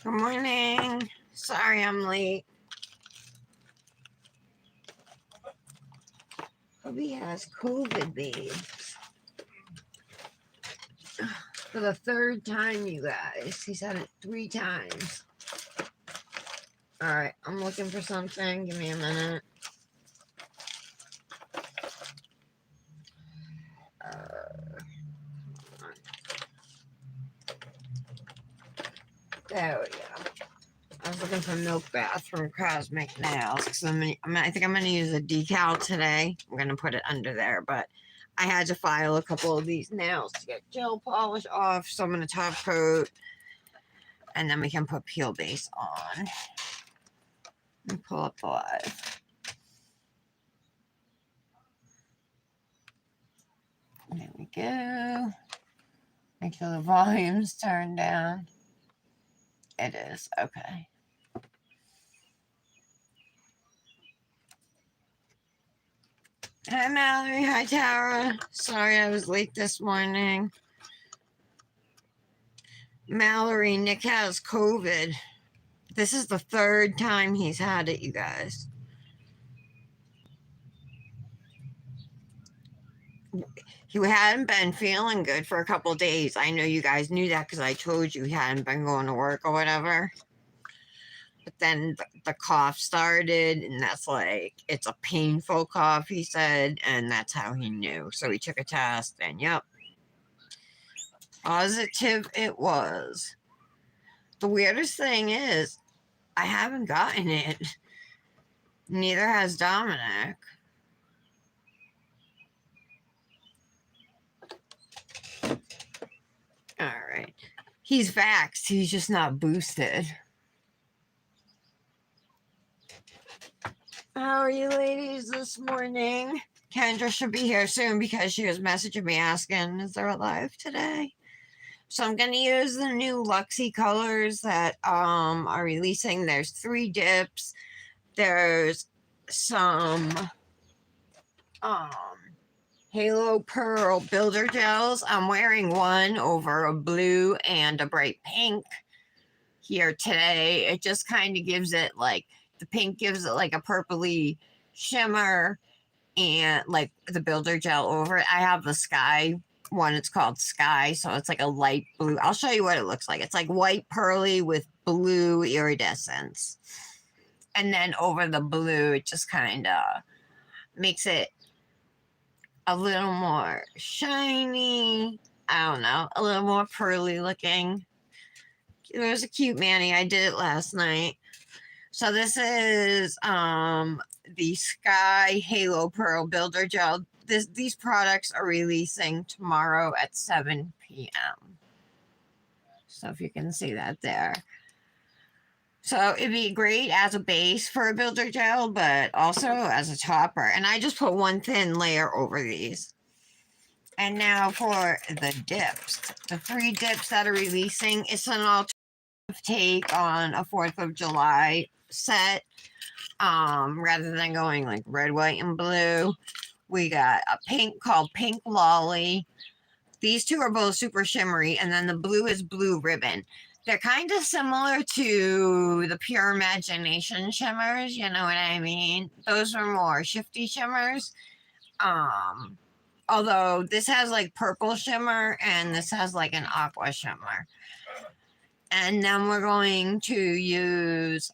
Good morning. Sorry I'm late. Hubby has COVID, babe. For the third time, you guys. He's had it 3 times. Alright, I'm looking for something. Give me a minute. Uh, there we go. I was looking for Milk Bath from Cosmic Nails because I think I'm gonna use a decal today. I'm gonna put it under there, but I had to file a couple of these nails to get gel polish off, so I'm gonna top coat, and then we can put peel base on. Let me pull up the live. There we go. Make sure the volume's turned down. It is okay. Hi, Mallory. Hi, Tara. Sorry I was late this morning. Mallory, Nick has COVID. This is the third time he's had it, you guys. He hadn't been feeling good for a couple of days. I know you guys knew that because I told you he hadn't been going to work or whatever. But then the cough started, and that's like, it's a painful cough, he said, and that's how he knew. So he took a test, and yep, positive it was. The weirdest thing is, I haven't gotten it. Neither has Dominic. All right. He's vaxxed, he's just not boosted. How are you ladies this morning? Kendra should be here soon because she was messaging me asking, is there a live today? So I'm going to use the new Luxie colors that are releasing. There's 3 dips. There's some Halo Pearl Builder Gels. I'm wearing one over a blue and a bright pink here today. It just kind of gives it like, the pink gives it like a purpley shimmer, and like the builder gel over it. I have the sky one. It's called Sky, so it's like a light blue. I'll show you what it looks like. It's like white pearly with blue iridescence. And then over the blue, it just kind of makes it a little more shiny. I don't know, a little more pearly looking. It was a cute mani. I did it last night. So this is the Sky Halo Pearl Builder Gel. These products are releasing tomorrow at 7 p.m. So if you can see that there. So it'd be great as a base for a builder gel, but also as a topper. And I just put one thin layer over these. And now for the dips. The 3 dips that are releasing. It's an alternative take on a 4th of July set. Rather than going like red, white, and blue. We got a pink called Pink Lolly. These 2 are both super shimmery, and then the blue is Blue Ribbon. They're kind of similar to the Pure Imagination shimmers, you know what I mean? Those are more shifty shimmers. Although this has like purple shimmer, and this has like an aqua shimmer. And then we're going to use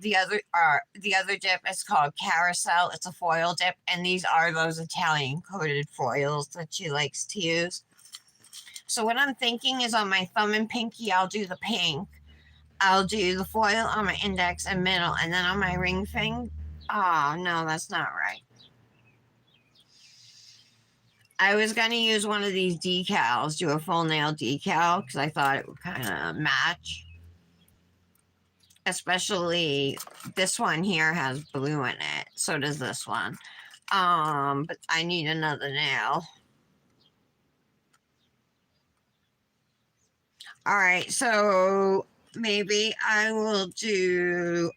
the other dip is called Carousel. It's a foil dip, and these are those Italian coated foils that she likes to use. So what I'm thinking is on my thumb and pinky, I'll do the pink. I'll do the foil on my index and middle, and then on my ring finger. Oh, no, that's not right. I was going to use one of these decals, do a full nail decal, because I thought it would kind of match. Especially this one here has blue in it. So does this one. But I need another nail. All right, so maybe I will do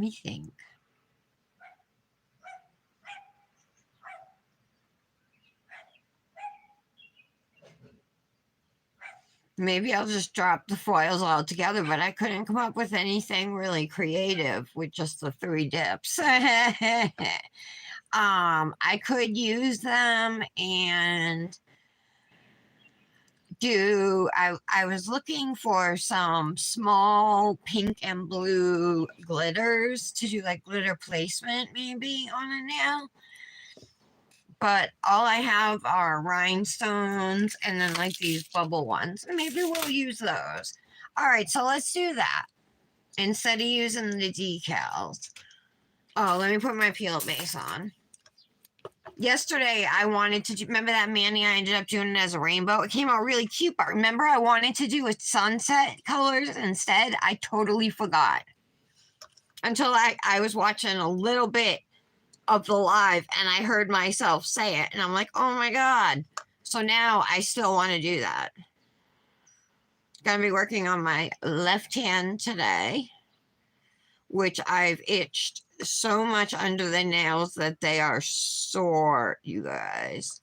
me think. Maybe I'll just drop the foils all together, but I couldn't come up with anything really creative with just the 3 dips. I could use them and I was looking for some small pink and blue glitters to do like glitter placement maybe on a nail. But all I have are rhinestones and then like these bubble ones. Maybe we'll use those. All right, so let's do that instead of using the decals. Oh, let me put my peel base on. Yesterday, I wanted to do, remember that Manny? I ended up doing it as a rainbow. It came out really cute, but remember I wanted to do with sunset colors instead? I totally forgot. Until I was watching a little bit of the live and I heard myself say it, and I'm like, oh my God. So now I still want to do that. Gonna be working on my left hand today, which I've itched so much under the nails that they are sore, you guys.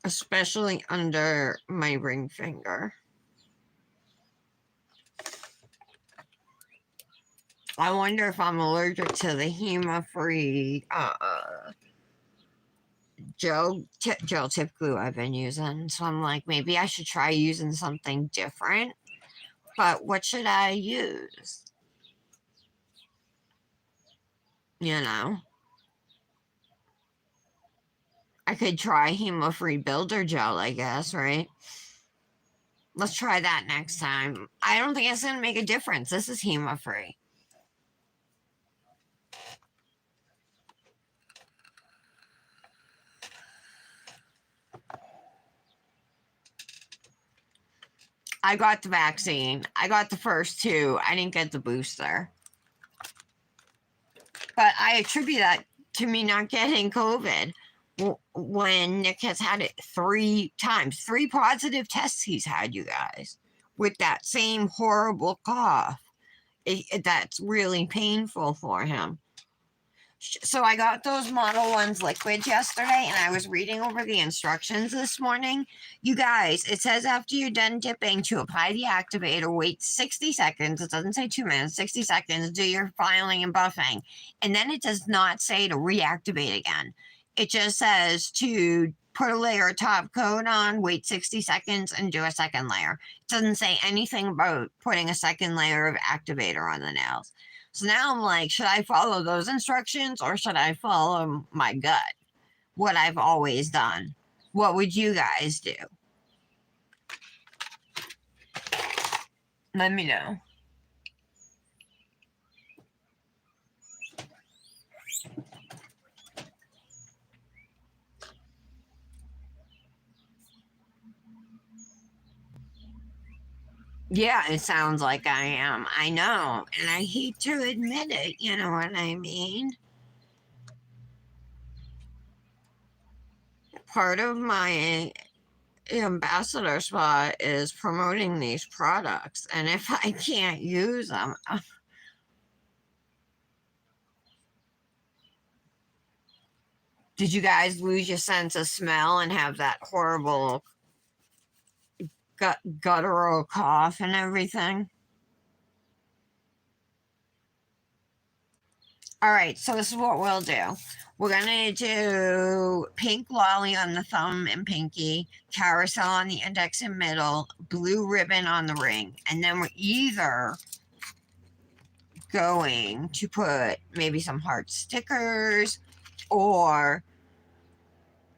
Especially under my ring finger. I wonder if I'm allergic to the HEMA-free gel tip glue I've been using. So I'm like, maybe I should try using something different. But what should I use? You know? I could try HEMA-free builder gel, I guess, right? Let's try that next time. I don't think it's going to make a difference. This is HEMA-free. I got the vaccine. I got the first 2. I didn't get the booster. But I attribute that to me not getting COVID when Nick has had it 3 times. 3 positive tests he's had, you guys, with that same horrible cough. That's really painful for him. So I got those Model 1s liquids yesterday, and I was reading over the instructions this morning. You guys, it says after you're done dipping to apply the activator, wait 60 seconds. It doesn't say 2 minutes, 60 seconds, do your filing and buffing. And then it does not say to reactivate again. It just says to put a layer of top coat on, wait 60 seconds, and do a second layer. It doesn't say anything about putting a second layer of activator on the nails. So now I'm like, should I follow those instructions or should I follow my gut? What I've always done. What would you guys do? Let me know. Yeah, it sounds like I am. I know. And I hate to admit it, you know what I mean? Part of my ambassador spot is promoting these products. And if I can't use them, did you guys lose your sense of smell and have that horrible guttural cough and everything? All right, so this is what we'll do. We're going to do pink lolly on the thumb and pinky, carousel on the index and middle, blue ribbon on the ring. And then we're either going to put maybe some heart stickers or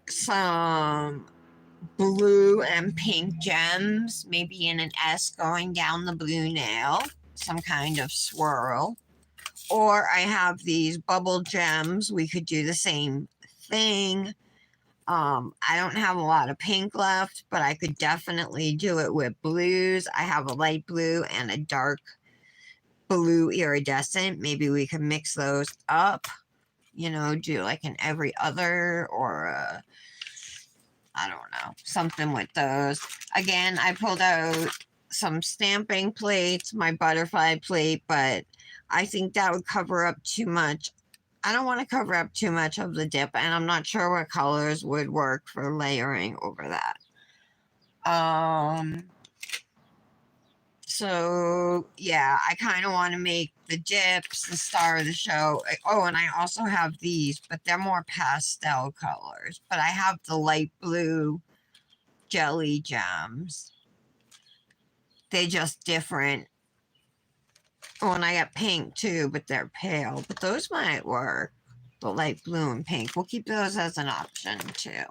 some blue and pink gems, maybe in an S going down the blue nail, some kind of swirl. Or I have these bubble gems. We could do the same thing. I don't have a lot of pink left, but I could definitely do it with blues. I have a light blue and a dark blue iridescent. Maybe we can mix those up, you know, do like an every other or I don't know, something with those. Again, I pulled out some stamping plates, my butterfly plate, but I think that would cover up too much. I don't want to cover up too much of the dip, and I'm not sure what colors would work for layering over that. So yeah, I kind of want to make the dips the star of the show. Oh, and I also have these, but they're more pastel colors. But I have the light blue jelly gems. They just different. Oh, and I got pink too, but they're pale. But those might work. The light blue and pink. We'll keep those as an option too.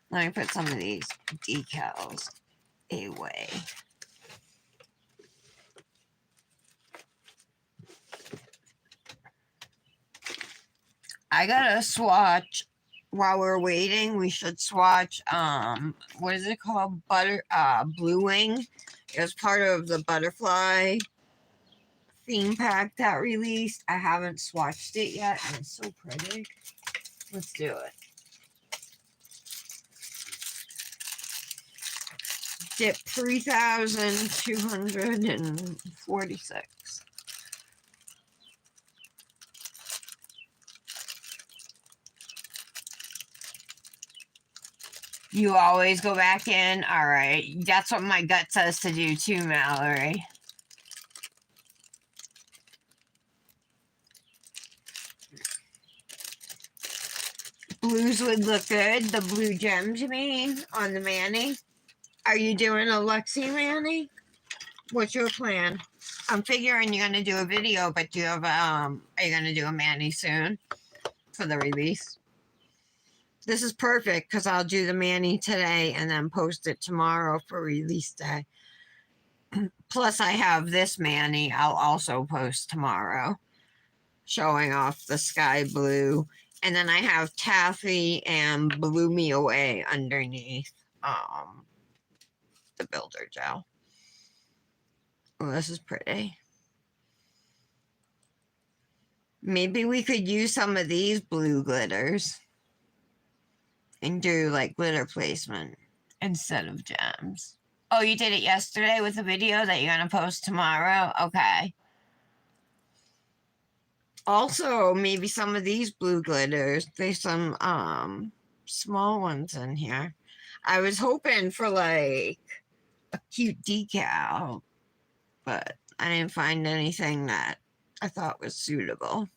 Let me put some of these decals away. I gotta swatch while we're waiting. We should swatch what is it called? Blue Wing. It was part of the butterfly theme pack that released. I haven't swatched it yet, and it's so pretty. Let's do it. Dip 3,246. You always go back in? All right. That's what my gut says to do too, Mallory. Blues would look good. The blue gems, you mean, on the mani? Are you doing a Luxie mani? What's your plan? I'm figuring you're gonna do a video, but do you have are you gonna do a mani soon for the release? This is perfect because I'll do the mani today and then post it tomorrow for release day. Plus, I have this mani I'll also post tomorrow, showing off the sky blue. And then I have Taffy and Blew Me Away underneath the builder gel. Oh, this is pretty. Maybe we could use some of these blue glitters and do like glitter placement instead of gems. Oh, you did it yesterday with a video that you're going to post tomorrow? Okay. Also, maybe some of these blue glitters. There's some small ones in here. I was hoping for like a cute decal, but I didn't find anything that I thought was suitable.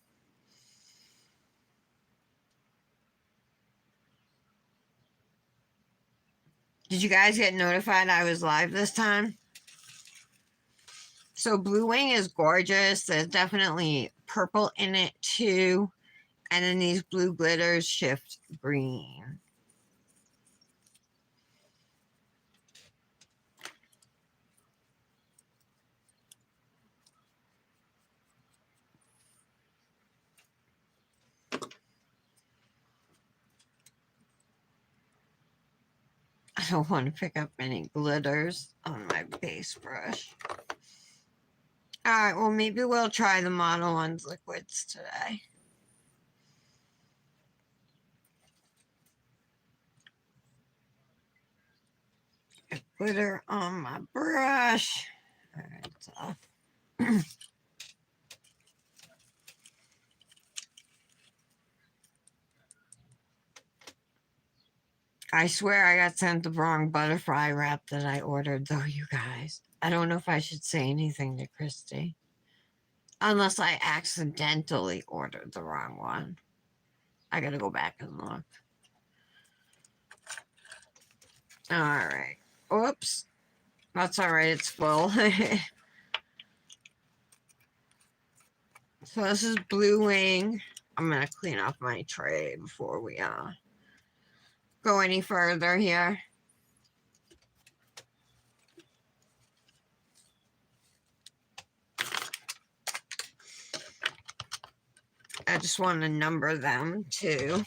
Did you guys get notified I was live this time? So Blue Wing is gorgeous. There's definitely purple in it too. And then these blue glitters shift green. I don't want to pick up any glitters on my base brush. Alright, well maybe we'll try the Mono Ones liquids today. Glitter on my brush. Alright, it's off. I swear I got sent the wrong butterfly wrap that I ordered, though, you guys. I don't know if I should say anything to Christy. Unless I accidentally ordered the wrong one. I gotta go back and look. Alright. Oops. That's alright, it's full. So this is Blue Wing. I'm gonna clean off my tray before we go any further here. I just want to number them too.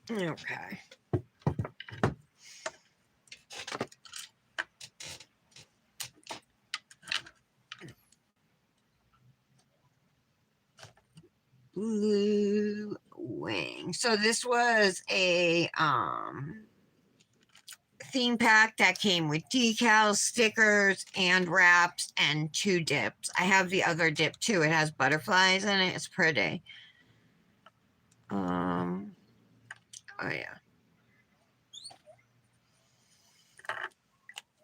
Okay. Blue Wing. So this was a theme pack that came with decals, stickers, and wraps, and 2 dips. I have the other dip too. It has butterflies in it. It's pretty. Oh yeah.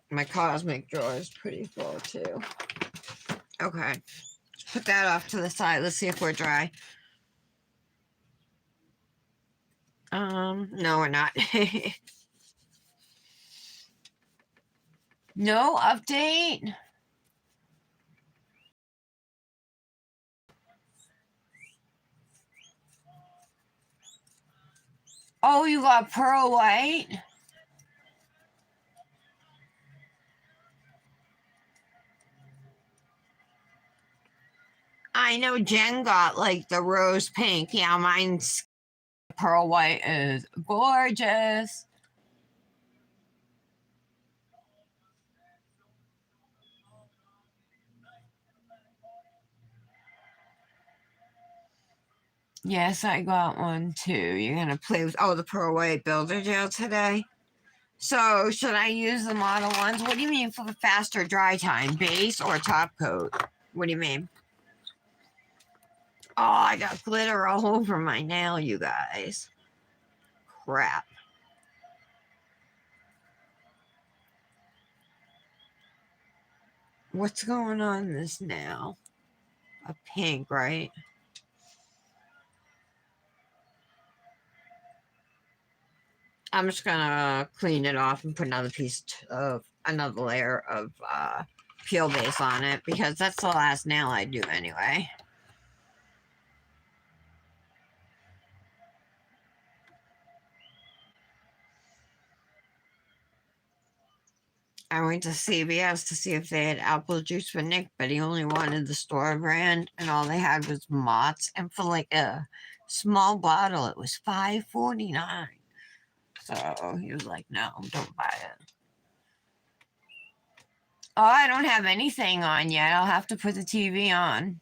My cosmic drawer is pretty full too. Okay. Let's put that off to the side. Let's see if we're dry. No, we're not. No update. Oh, you got pearl white? I know Jen got like the rose pink. Yeah, mine's pearl white is gorgeous. Yes, I got one too. You're gonna play with the pearl white builder gel today. So should I use the model ones? What do you mean for the faster dry time? Base or top coat? What do you mean? Oh, I got glitter all over my nail, you guys. Crap. What's going on in this nail? A pink, right? I'm just gonna clean it off and put another another layer of peel base on it because that's the last nail I do anyway. I went to CVS to see if they had apple juice for Nick, but he only wanted the store brand, and all they had was Mott's. And for like a small bottle, it was $5.49. So he was like, "No, don't buy it." Oh, I don't have anything on yet. I'll have to put the TV on.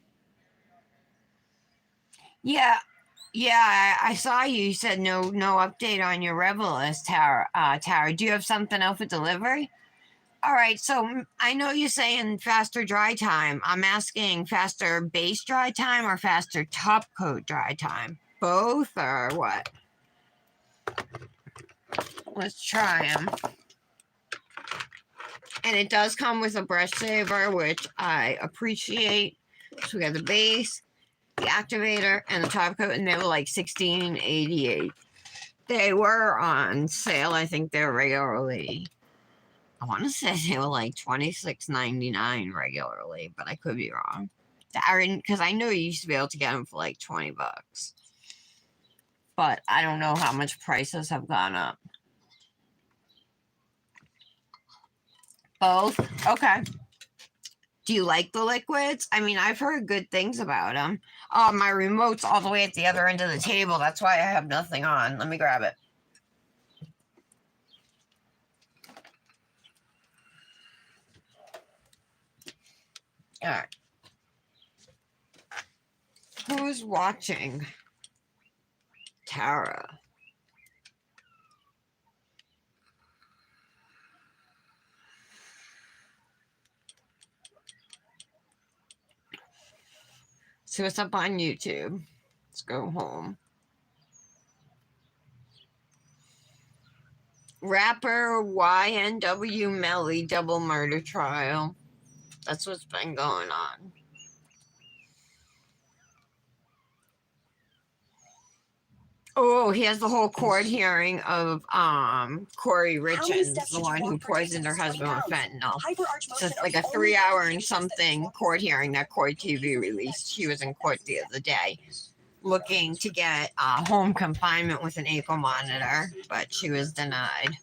Yeah, yeah. I saw you. You said no update on your Rebel list, Tara. Tara, do you have something else for delivery? All right, so I know you're saying faster dry time. I'm asking faster base dry time or faster top coat dry time? Both or what? Let's try them. And it does come with a brush saver, which I appreciate. So we got the base, the activator, and the top coat, and they were like $16.88. They were on sale. I think they're regularly, I want to say they were like $26.99 regularly, but I could be wrong. Because I know you used to be able to get them for like $20, but I don't know how much prices have gone up. Both? Okay. Do you like the liquids? I mean, I've heard good things about them. Oh, my remote's all the way at the other end of the table. That's why I have nothing on. Let me grab it. All right. Who's watching? Tara. See what's up on YouTube. Let's go home. Rapper YNW Melly double murder trial. That's what's been going on. Oh, he has the whole court hearing of Corey Richards, the one who poisoned her husband with fentanyl. So it's like a 3-hour and something court hearing that Court TV released. She was in court the other day looking to get home confinement with an ankle monitor, but she was denied.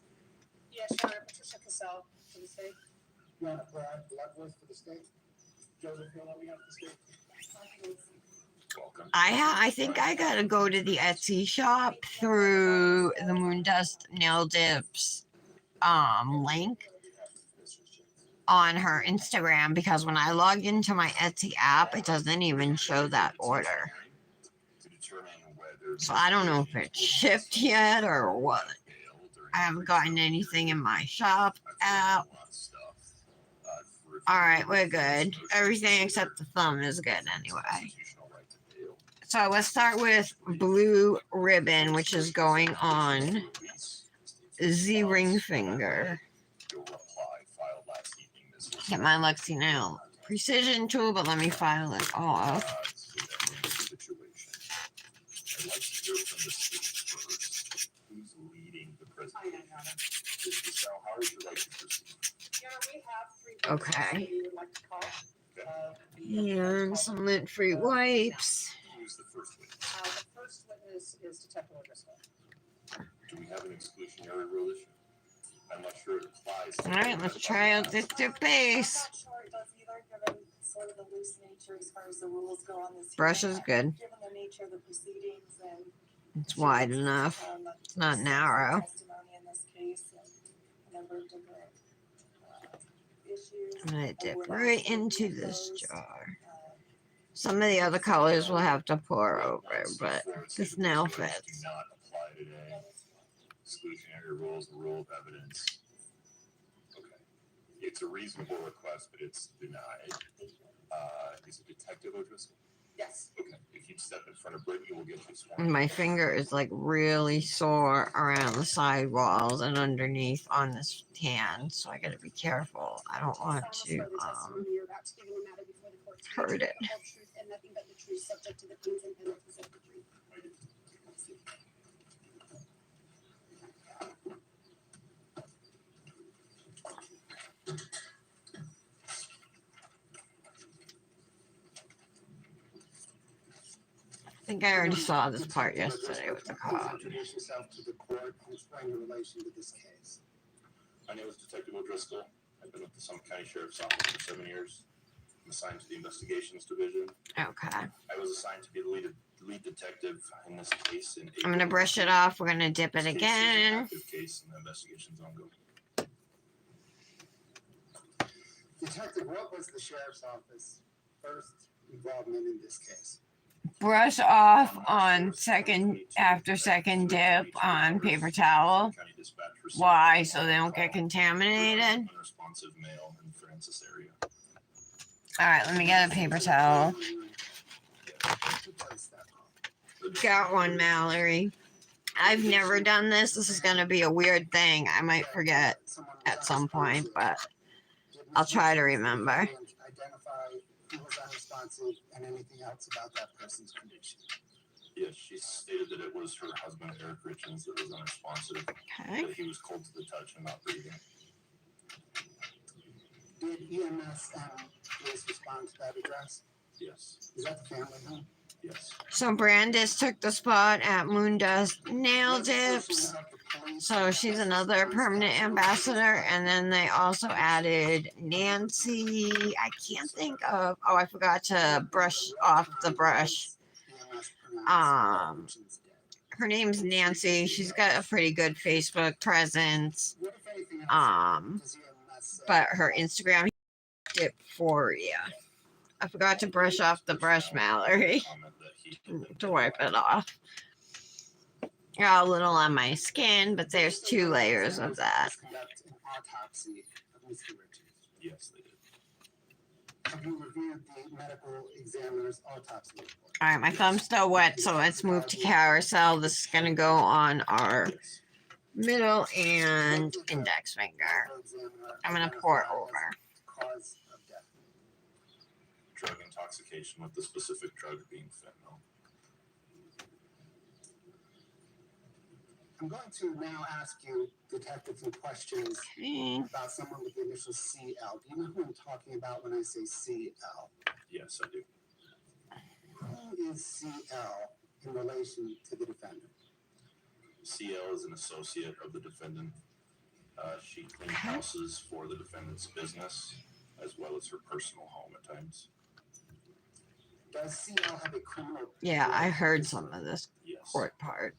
Yeah, sure. Patricia Cassell for the state. You want to provide blood work for the state? Joseph, you'll let me have the state. I think I gotta go to the Etsy shop through the Moondust Nail Dips link on her Instagram because when I log into my Etsy app, it doesn't even show that order. So I don't know if it's shipped yet or what. I haven't gotten anything in my shop app. Alright, we're good. Everything except the thumb is good anyway. So let's start with blue ribbon, which is going on Z ring finger. Get my Luxie Nail precision tool, but let me file it off. Okay. And some lint-free wipes. The first witness is Detective O'Driscoll. Do we have an exclusionary rule issue? I'm not sure it applies. All right, let's try out this tip base. I'm not sure it does either, given sort of the loose nature as far as the rules go on this. Brush is good. Given the nature of the proceedings and. It's wide enough. It's not narrow. Testimony in this case and a number of different issues. I'm gonna dip right into this jar. Some of the other colors will have to pour over, but this now fits. Exclusionary rules, the rule of evidence. Okay. It's a reasonable request, but it's denied. Is it Detective O'Driscoll? Yes. Okay. If you step in front of Brittany, we'll get you sworn. My finger is like really sore around the side walls and underneath on this hand, so I gotta be careful. I don't want to hurt it. I think I already saw this part yesterday with the cop. Introduce yourself to the court and explain your relation to this case. My name is Detective O'Driscoll. I've been with the Summit County Sheriff's Office for 7 years. I'm assigned to the Investigations Division. Okay. I was assigned to be the lead detective in this case. I'm gonna brush it off. We're gonna dip it again. Case and the investigation's ongoing. Detective, what was the sheriff's office first involvement in this case? Brush off on second dip on paper towel. Why? So they don't get contaminated. Unresponsive mail in the Francis area. All right, let me get a paper towel. Got one, Mallory. I've never done this. This is going to be a weird thing. I might forget at some point, but I'll try to remember. Identify who was unresponsive and anything else about that person's condition. Yes, she stated that it was her husband, Eric Richards, that was unresponsive. Okay. That he was cold to the touch and not breathing. Did EMS and police respond to that address? Yes. Is that the family home? Yes. So Brandis took the spot at Moondust Nail Dips. So she's another permanent ambassador. And then they also added Nancy. I can't think of. Oh, I forgot to brush off the brush. Her name's Nancy. She's got a pretty good Facebook presence. But her Instagram dip for you. I forgot to brush off the brush, Mallory, to wipe it off. Got a little on my skin, but there's 2 layers of that. Yes, they did. Have you reviewed the medical examiner's autopsy report? All right, my thumb's still wet, so let's move to carousel. This is going to go on our middle and index finger. I'm going to pour it over. Cause of death. Drug intoxication with the specific drug being fentanyl. I'm going to now ask you, Detective, some questions about someone with the initial CL. Do you know who I'm talking about when I say CL? Yes, I do. Who is CL in relation to the defendant? CL is an associate of the defendant. She cleaned houses for the defendant's business, as well as her personal home at times. Does CL have a criminal? Yeah, I heard some of this court part.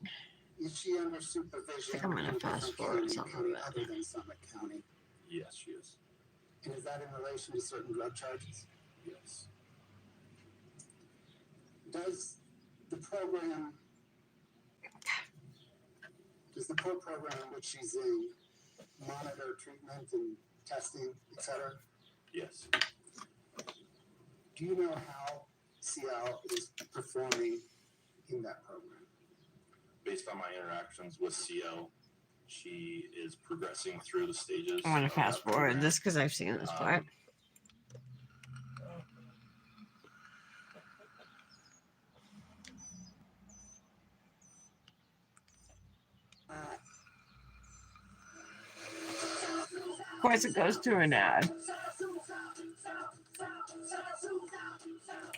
Is she under supervision? I think I'm going to fast forward some of it. Other than Summit County? Yes, she is. And is that in relation to certain drug charges? Yes. Does the program core program in which she's in monitor treatment and testing, etc.? Yes. Do you know how CL is performing in that program? Based on my interactions with CL, she is progressing through the stages. I want to of fast that forward program. this because I've seen this part. Of course, it goes to an ad.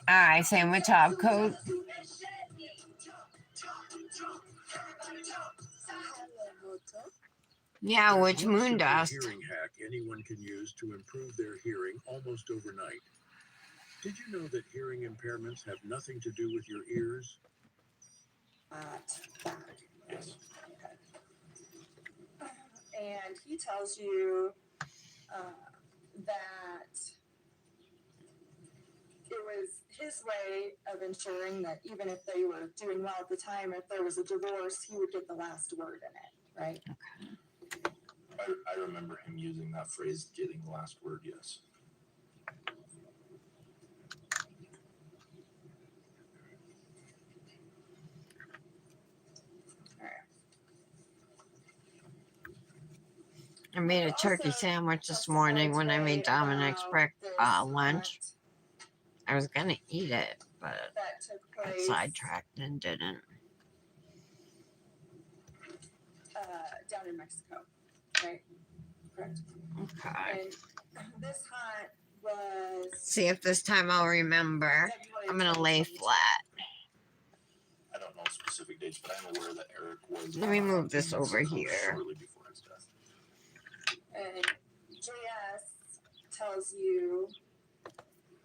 Alright, same with top coat. Yeah, which There's one moon simple dust? hearing hack anyone can use to improve their hearing almost overnight. Did you know that hearing impairments have nothing to do with your ears? Yes. And he tells you that it was his way of ensuring that even if they were doing well at the time, if there was a divorce, he would get the last word in it, right? I remember him using that phrase, getting the last word, yes. I made a turkey sandwich this morning when I made Dominic's lunch. I was gonna eat it, but That took got place sidetracked and didn't. down in Mexico, right? Correct. Okay. And this hunt was See if this time I'll remember. February I'm gonna lay 2022. flat. I don't know specific dates, but I'm aware that Eric was. Let me move this in over Mexico here. Shortly before his death. And JS tells you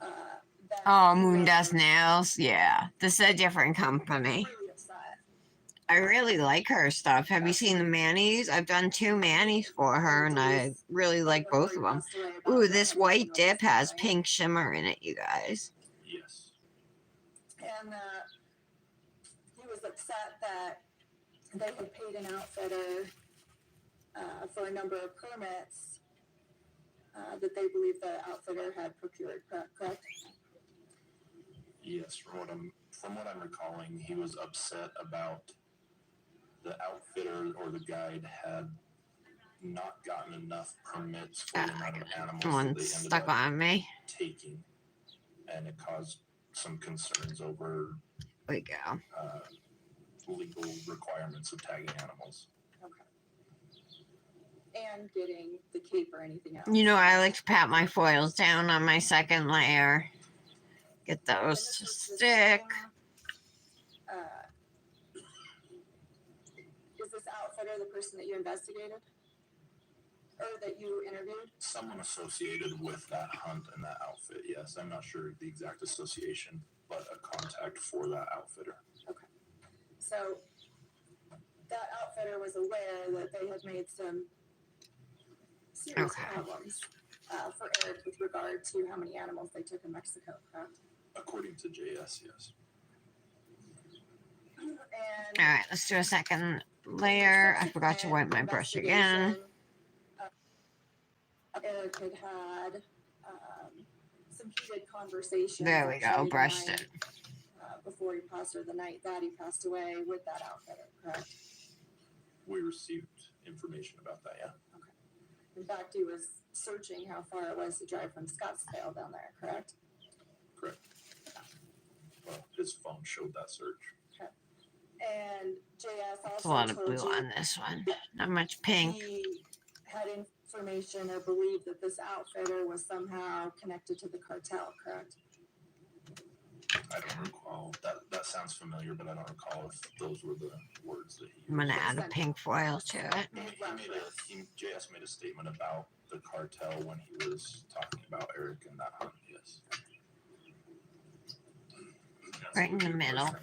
that Oh, he Moon was Dust Nails. Yeah, this is a different company. really upset. I really like her stuff. Have you seen the manis? I've done 2 manis for her, and I really like both of them. Ooh, this white dip has pink shimmer in it, you guys. Yes. And he was upset that they had paid an outfitter for a number of permits that they believe the outfitter had procured, correct? Yes, from what I'm recalling, he was upset about the outfitter or the guide had not gotten enough permits for the amount of animals that One they ended stuck up on me. taking, and it caused some concerns over There we go. legal requirements of tagging animals. Okay. And getting the cape or anything else. You know, I like to pat my foils down on my second layer. Get And those this to was the stick. same, is this outfitter the person that you investigated? Or that you interviewed? Someone associated with that hunt and that outfit, yes. I'm not sure the exact association, but a contact for that outfitter. So that outfitter was aware that they had made some serious Okay. problems for Eric with regard to how many animals they took in Mexico, correct? According to JS, yes. And Alright, let's do a second layer. I forgot to wipe my brush again. Eric had had some heated conversations. There we go, actually the brushed night, it. before he passed, or the night that he passed away with that outfitter, correct? We received information about that, yeah. In fact, he was searching how far it was to drive from Scottsdale down there, correct? Correct. Well, his phone showed that search. And JS also It's a lot of told blue you on this one. Not much pink. he had information or believed that this outfitter was somehow connected to the cartel, correct? I don't recall. That sounds familiar, but I don't recall if those were the words that he used. I'm gonna add a pink foil to it. JS made a statement about the cartel when he was talking about Eric and that hunt, yes. Right in the middle.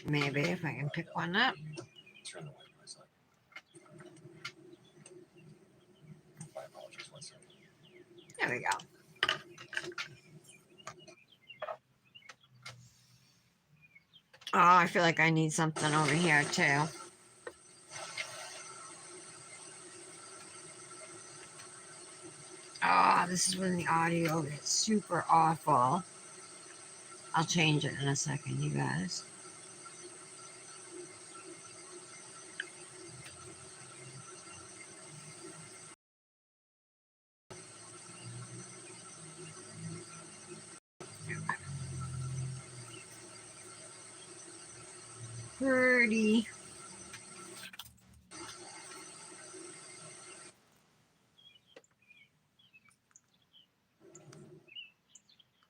Maybe if I can pick one up. Turn the light, my son. My apologies, one second. There we go. Oh, I feel like I need something over here too. Oh, this is when the audio gets super awful. I'll change it in a second, you guys. Pretty.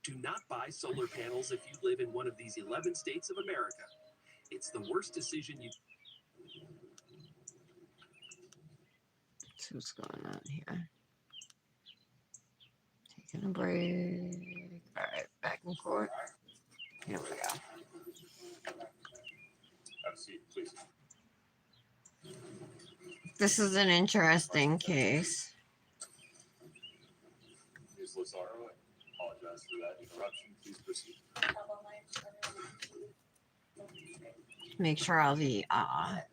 Do not buy solar panels if you live in one of these 11 states of America. It's the worst decision you. Let's see what's going on here. Taking a break. All right, back in court. Here we go. Have a seat, please. This is an interesting case. Ms. Lazaro, I apologize for that interruption. Please proceed. Make sure all the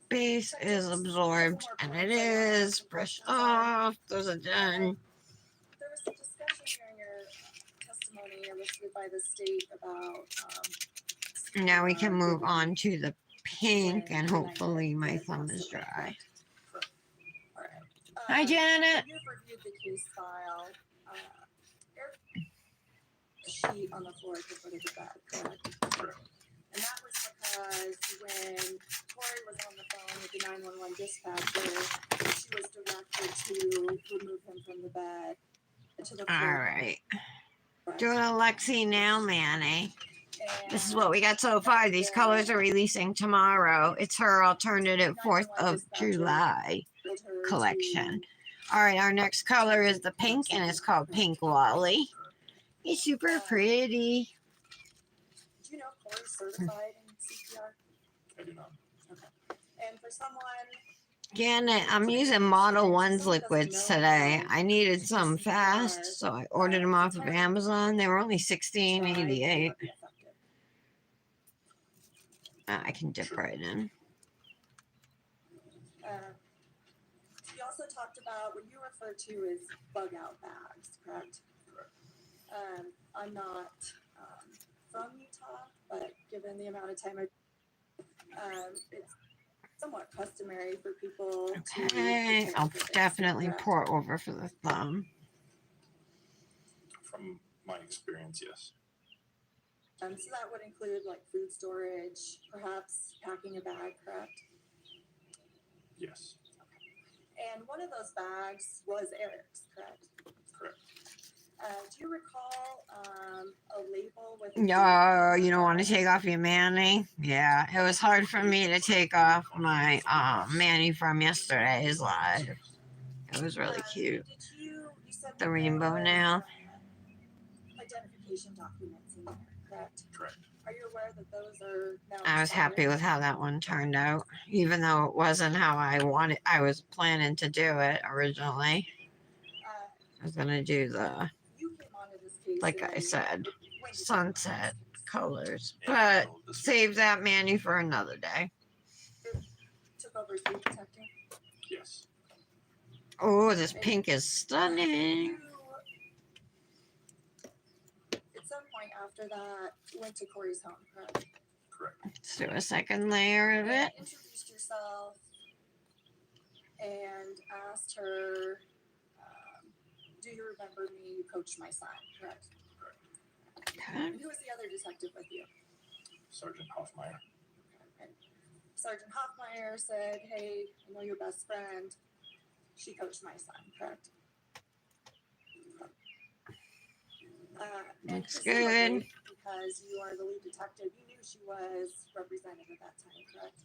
base is absorbed, and it is. Brush off. Those are done. There was some discussion during your testimony elicited by the state about. Now we can move on to the pink, and hopefully my thumb is dry. All right. Hi, Janet. You've reviewed the case file. Sheet on the floor at the foot of the bed, correct? Correct. And that was because when Tori was on the phone with the 911 dispatcher, she was directed to remove him from the bed to the floor. All right. Correct. Doing a Luxie Nail, Manny. And This is what we got so far. These colors are releasing tomorrow. It's her alternative 4th of July collection. All right, our next color is the pink, and it's called Pink Wally. He's super pretty. Do you know Corey's certified in CPR? I do not. Okay. And for someone, Janet, I'm using Model 1's liquids today. I needed some fast, so I ordered them off of Amazon. They were only $16.88. I can dip right in. you also talked about what you refer to as bug out bags, correct? Correct. I'm not from Utah, but given the amount of time it's somewhat customary for people to. Okay, I'll definitely pour over for the thumb. From my experience, yes. So that would include like food storage, perhaps packing a bag, correct? Yes. And one of those bags was Eric's, correct? Correct. Do you recall a label with? No, you don't want to take off your Manny? Yeah, it was hard for me to take off my Manny from yesterday's live. It was really cute. Did you said The rainbow nail. Identification documents in there, correct? Correct. Are you aware that those are now? I was happy with how that one turned out, even though it wasn't how I was planning to do it originally. I was gonna do the, You came onto this case like I in- said, when did you sunset come onto colors, Yeah, but this- save that Manny for another day. this case? Took over as lead detective. Yes. Oh, this pink is stunning. You, at some point after that, went to Corey's home, correct? Correct. Let's do a second layer of it. And introduced yourself and asked her, do you remember me? You coached my son, correct? Okay. And who was the other detective with you? Sergeant Hoffmeyer. And Sergeant Hoffmeyer said, hey, I know your best friend. She coached my son, correct? And Looks presumably, good. because you are the lead detective, you knew she was represented at that time, correct?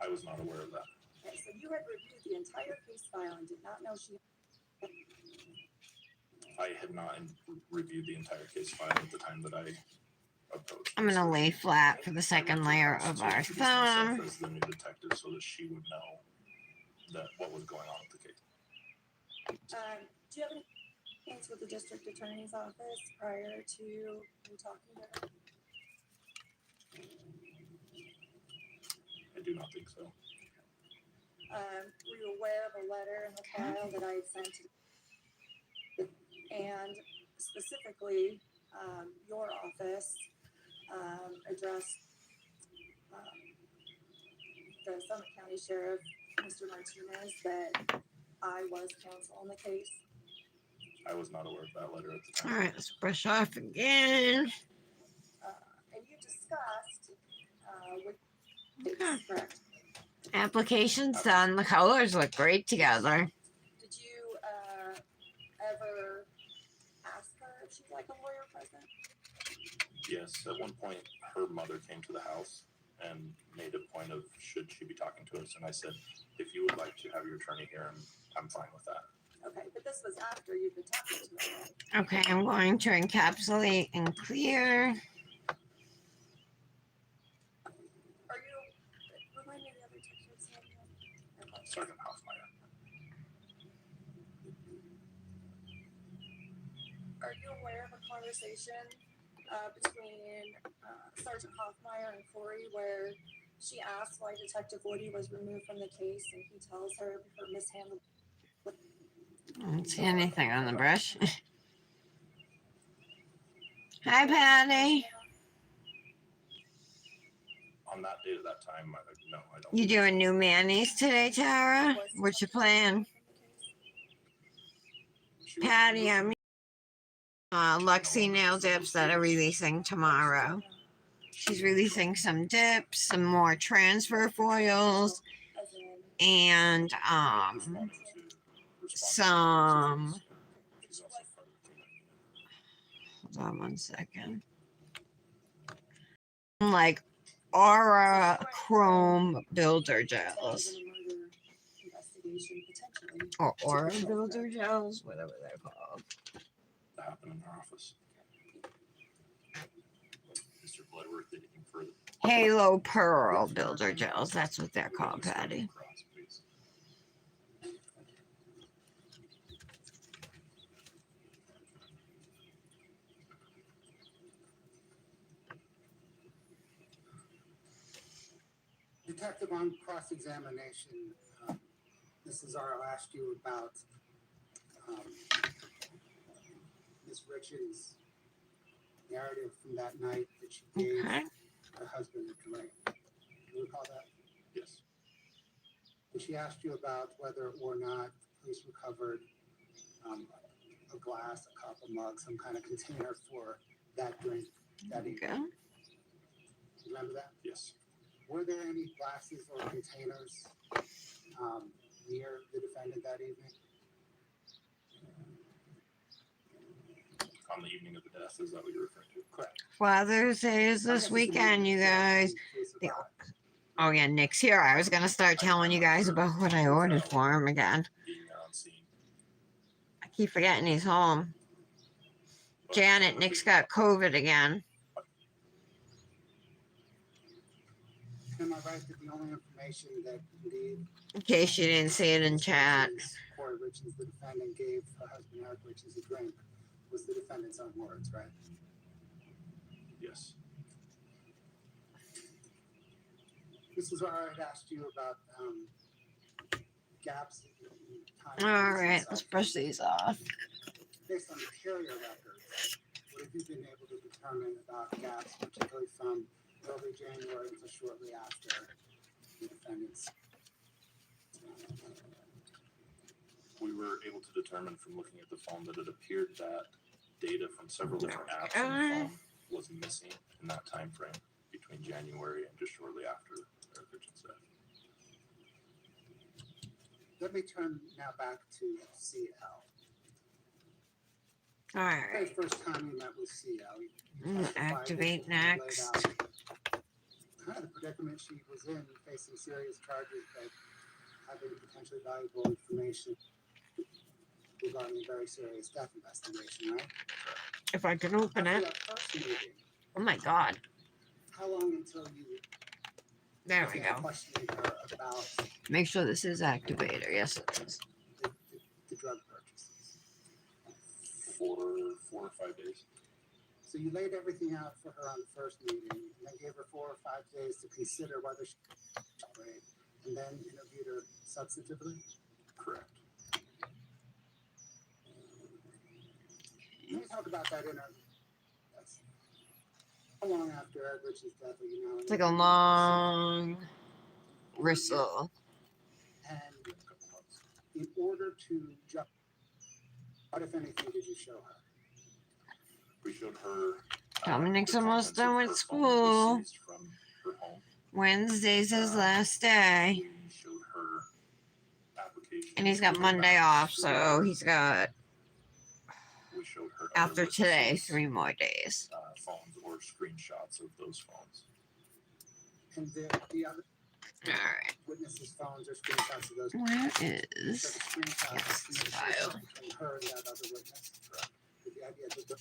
I was not aware of that. Okay, so you had reviewed the entire case file and did not know she. I had not reviewed the entire case file at the time that I approached. I'm gonna lay flat for the second layer of our thumb. As the new detective, so that she would know that what was going on with the case. Do you have any meetings with the district attorney's office prior to you talking to her? I do not think so. Were you aware of a letter in the file that I had sent to, and specifically, your office, addressed, the Summit County Sheriff, Mr. Martinez, that I was counsel on the case? I was not aware of that letter at the time. All right, let's brush off again. And you discussed, with Okay. correct? Application's done. The colors look great together. Did you, ever ask her if she'd like a lawyer present? Yes, at one point, her mother came to the house and made a point of should she be talking to us, and I said, if you would like to have your attorney here, I'm fine with that. Okay, but this was after you'd been talking to her, right? Okay, I'm going to encapsulate and clear. Are you, remind me of the other text you had sent me? Sergeant Hoffmeyer. Are you aware of a conversation between Sergeant Hoffmeyer and Corey where she asked why Detective Woody was removed from the case, and he tells her her mishandling? I don't see anything on the brush. Hi, Patty. On that date at that time, no, I don't. You doing new manis today, Tara? What's your plan? She was Patty, removed I'm Luxie Nail dips that are releasing tomorrow. She's releasing some dips, some more transfer foils, As in, and from responding to some. She's also part of the team. Hold on one second. Like Aura Chrome Builder Gels. in a murder investigation, potentially. Or Aura Builder Gels, whatever they're called. That happened in our office. Mr. Bloodworth did anything further. Halo Pearl Builder Gels, that's what they're called, Patty. Cross, please. Detective, on cross-examination, Mrs. Arl asked you about Ms. Rich's narrative from that night that she gave Okay. her husband a drink. Do you recall that? Yes. And she asked you about whether or not the police recovered a glass, a cup, a mug, some kind of container for that drink that evening. Go. Remember that? Yes. Were there any glasses or containers near the defendant that evening? On the evening of the death, is that what you're referring to? Correct. Father's Day is this weekend, you guys. The- Oh yeah, Nick's here. I was gonna start telling you guys about what I ordered for him again. Being there on scene. I keep forgetting he's home. But Janet, Nick's got COVID again. Am I right that the only information that indeed In case you didn't see it in chat. Corey Richards, the defendant, gave her husband Eric Richards a drink was the defendant's own words, right? Yes. Mrs. R had asked you about gaps in time. All right, let's brush these off. Based on the carrier records, what have you been able to determine about gaps, particularly from early January to shortly after the defendant's? We were able to determine from looking at the phone that it appeared that data from several different apps on the phone was missing in that time frame between January and just shortly after Eric Richards' death. Let me turn now back to CL. All The very right. first time you met with CL, you testified that Activate she laid next. out kind of the predicament she was in, facing serious charges that having potentially valuable information regarding a very serious death investigation, right? If I can open After it. that first meeting, Oh my God. how long until you There we began go. questioning her about Make sure this is activator. Yes, it is. the drug purchases? 4 or 5 days. So you laid everything out for her on the first meeting, and then gave her 4 or 5 days to consider whether she substantively? Correct. Can we talk about that interview? Yes. How long after Ed Rich's death are you now? It's like a long bristle. And A couple months. in order to jump, what if anything did you show her? We showed her. Dominic's the almost contents of done her with phone that we school. seized from her home. Wednesday's his last day. We showed her application. And he's got Monday off, so he's got, We showed her after other today, witnesses, 3 more days. phones or screenshots of those phones. And the other Alright. witnesses' phones or screenshots of those. Where So is... the screenshots Yes, communication file. between her and that other witness. Correct. With the idea that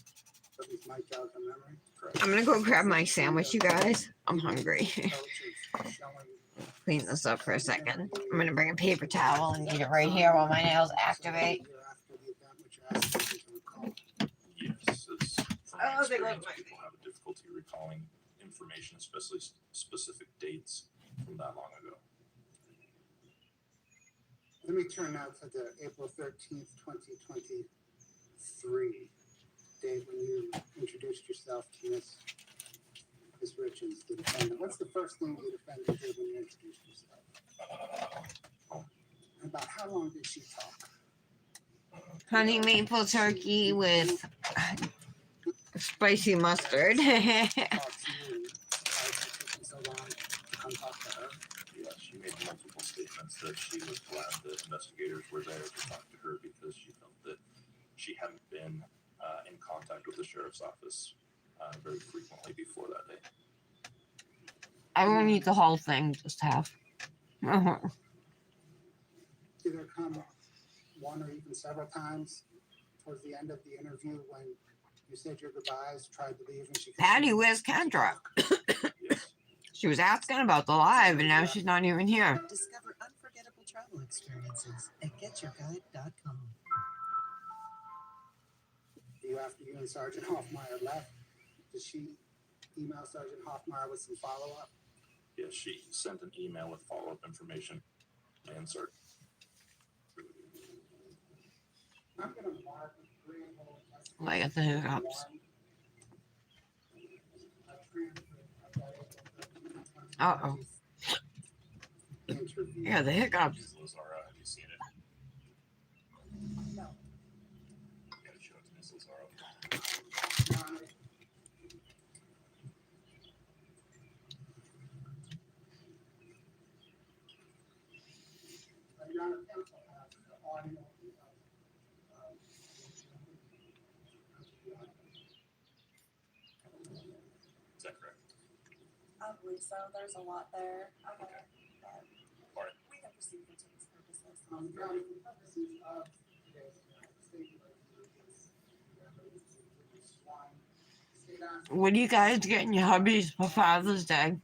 at least might jog her memory. Correct. I'm gonna go grab my sandwich, you guys. I'm hungry. Approach of showing Clean this up for a second. I'm gonna bring a paper towel and eat it right here while my nails activate. after the event, which you're asking me to recall. Yes, as from my experience, people have a difficulty recalling information, especially specific dates from that long ago. Let me turn now to the April 13th, 2023 date when you introduced yourself to Miss Richards, the defendant. What's the first thing the defendant did when you introduced yourself? And about how long did she talk? Honey maple turkey with spicy mustard. Talk to you, and why it took you so long to come talk to her? Yeah, she made multiple statements that she was glad that investigators were there to talk to her because she felt that she hadn't been in contact with the sheriff's office very frequently before that day. I won't eat the whole thing, just half. Did there come one or even several times towards the end of the interview when you said your goodbyes, tried to leave, and she Patty, where's Kendra? Yes. She was asking about the live, and now she's not even here. Discover unforgettable travel experiences at getyourguide.com. You after you and Sergeant Hoffmeyer left, did she email Sergeant Hoffmeyer with some follow-up? Yes, she sent an email with follow-up information and sort. I'm gonna mark three whole I got the hiccups. Uh-oh. Interview. Yeah, the hiccups. Ms. Lazaro, have you seen it? No. Gotta show it to Ms. Lazaro. Your Honor, counsel has the audio. Is that correct? I believe so. There's a lot there. Okay. All right. We can proceed for today's purposes. Your Honor, for purposes of today's statement, What do you guys getting your hubbies for Father's Day?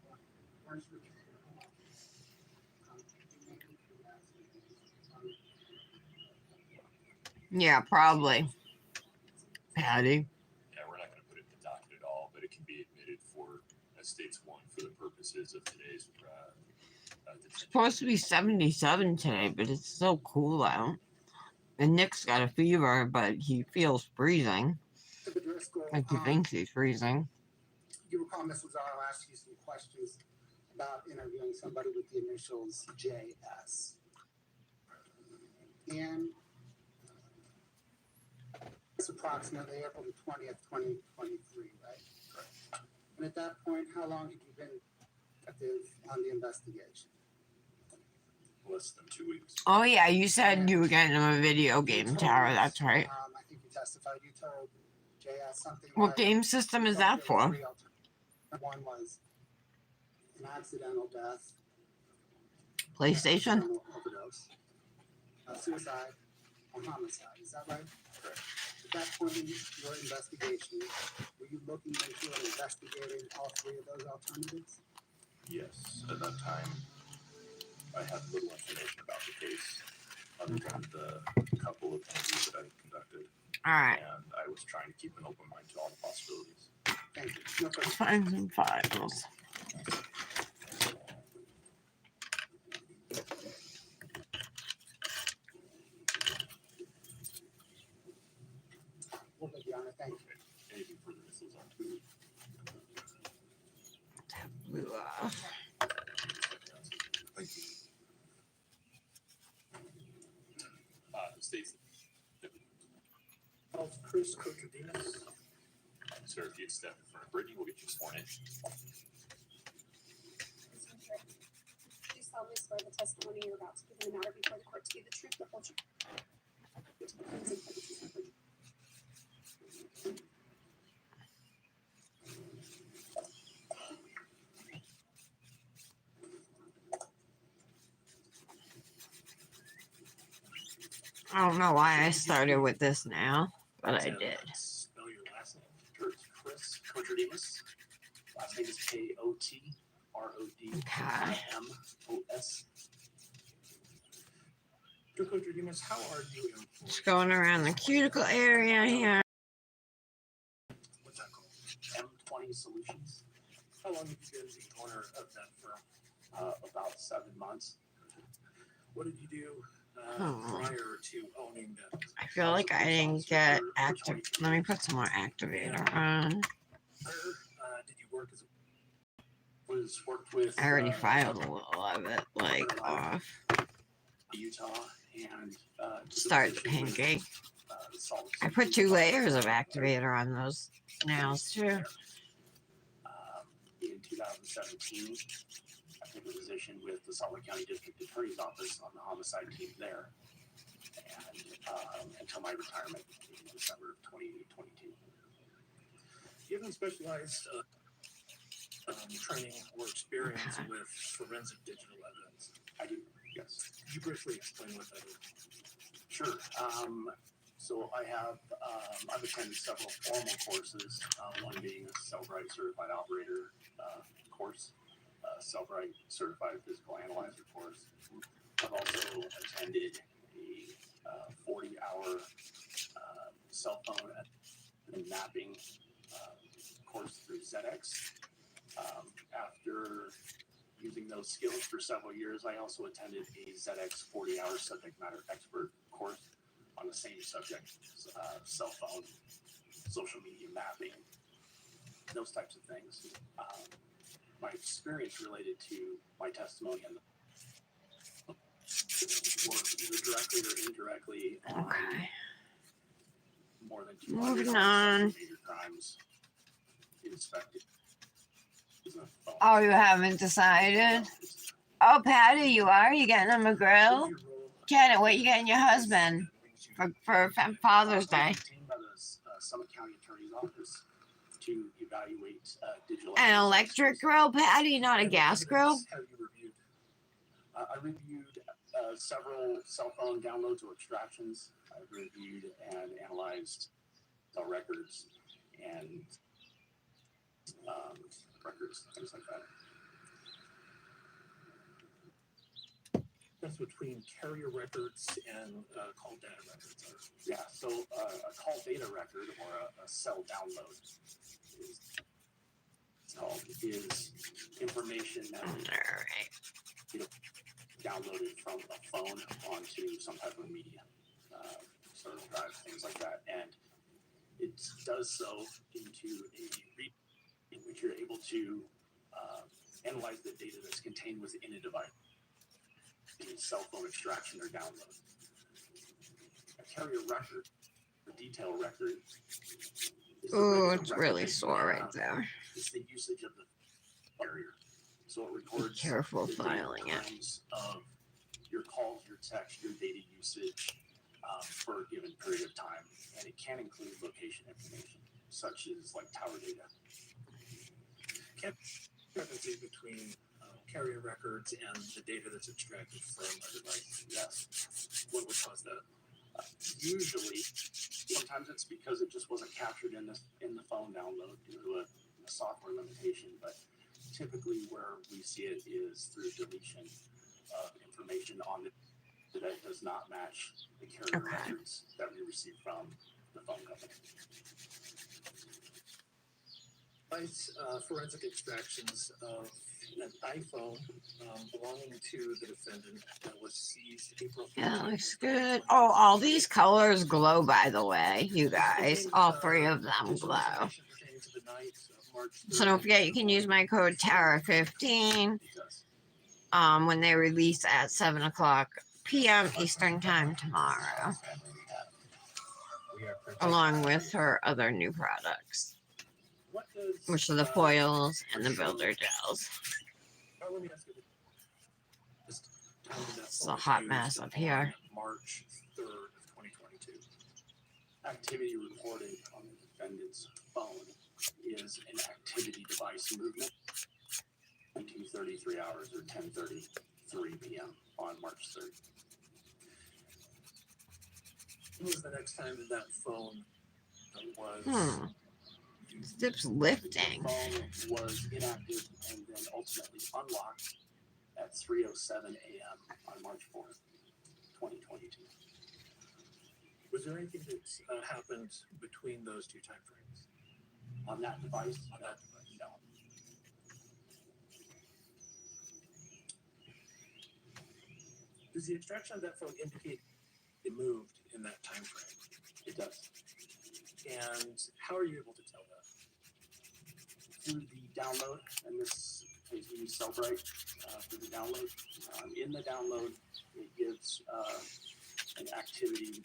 Yeah, probably. Patty. Yeah, we're not going to put it in the docket at all, but it can be admitted for States 1 for the purposes of today's It's supposed to be 77 today, but it's so cool out. And Nick's got a fever, but he feels freezing. Like he thinks he's freezing. You recall Ms. Lazaro asked you some questions about interviewing somebody with the initials JS. And it's approximately April the 20th, 2023, right? Correct. And at that point, how long had you been active on the investigation? Less than 2 weeks. Oh yeah, you said you were getting him a video game, Tara. That's right. I think you testified. You told JS something. What like, game system is that there were for? three alternatives. One was an accidental death, PlayStation? accidental overdose, suicide, or homicide. Is that right? Correct. At that point in your investigation, were you looking into and investigating all three of those alternatives? Yes, at that time, I had little information about the case, other than the couple of interviews that I conducted, Alright. and I was trying to keep an open mind to all the possibilities. Thank you. No further Find some files. Thank you. States. Chris Cotrademus. Sir, if you'd step in front of Brittany, we'll get you sworn in. Do you solemnly swear the testimony you're about to give in the matter before the court to be the truth, the whole truth? I don't know why I started with this now, but I And, did. Spell your last name. Sure, it's Chris Cotrademus. Last name is K-O-T-R-O-D-I-M-O-S. Mr. Cotrademus, how are you employed? Just going around the cuticle area here. What's that called? M20 Solutions. How long have you been the owner of that firm? About 7 months. What did you do prior to owning that? I feel like I didn't get active. Let me put some more activator on. Where did you work as a Worked with. I already filed a little of it, like off. Utah and Start the pancake. Salt I put 2 layers of activator on those nails too. In 2017, I took a position with the Salt Lake County District Attorney's Office on the homicide team there, and until my retirement in December of 2022. Do you have any specialized training or experience with forensic digital evidence? I do, yes. Could you briefly explain what that is? Sure. So I have, I've attended several formal courses, one being a Cellbrite Certified Operator course, Cellbrite Certified Physical Analyzer course. I've also attended a 40-hour cell phone and mapping course through ZX. After using those skills for several years, I also attended a ZX 40-hour subject matter expert course on the same subject, cell phone, social media mapping, those types of things. My experience related to my testimony and work either directly or indirectly on Okay. more than 200 Moving on. major crimes inspected. Oh, you haven't decided? Oh, Patty, you are? You getting him a grill? Janet, what you getting your husband for Father's Day? Summit County Attorney's Office to evaluate digital An evidence. electric grill, Patty, not a And what gas grill? evidence have you reviewed? I reviewed several cell phone downloads or extractions. I've reviewed and analyzed cell records and records, things like that. That's between carrier records and call data records. Yeah, so a call data record or a cell download is information that Alright. downloaded from a phone onto some type of media, server drive, things like that. And it does so into a read in which you're able to analyze the data that's contained within a device. In cell phone extraction or download. A carrier record, a detail record. is the Ooh, regular it's record really that you sore right have. there. It's the usage of the carrier. So it Be records careful the date, filing it. times of your calls, your text, your data usage for a given period of time. And it can include location information, such as like tower data. Discrepancy between carrier records and the data that's extracted from a device. Yes. What would cause that? Usually, sometimes it's because it just wasn't captured in the phone download due to a software limitation. But typically, where we see it is through deletion of information on the that does not match the carrier Okay. records that we receive from the phone company. Forensic extractions of an iPhone belonging to the defendant that was seized April 15th. Yeah, looks good. Oh, all these colors glow, by the way, you guys. All 3 of them glow. Pertaining to the night of March 3rd. So don't forget, you can use my code Tara15 It does. when they release at 7 o'clock p.m. Eastern Time tomorrow, We are protecting along with her other new products, What does, which are the foils and the builder gels. let me ask you this. Time that It's a phone was hot used mess up on here. March 3rd of 2022. Activity reported on the defendant's phone is an activity device movement between 33 hours or 10:33 p.m. on March 3rd. When was the next time that that phone was This used? dip's The lifting. phone was inactive and then ultimately unlocked at 3:07 a.m. on March 4th, 2022. Was there anything that happened between those two time frames? On that device? On that device? No. Does the extraction of that phone indicate it moved in that time frame? It does. And how are you able to tell that? Through the download, and this is we use Cellbrite for the download. In the download, it gives an activity,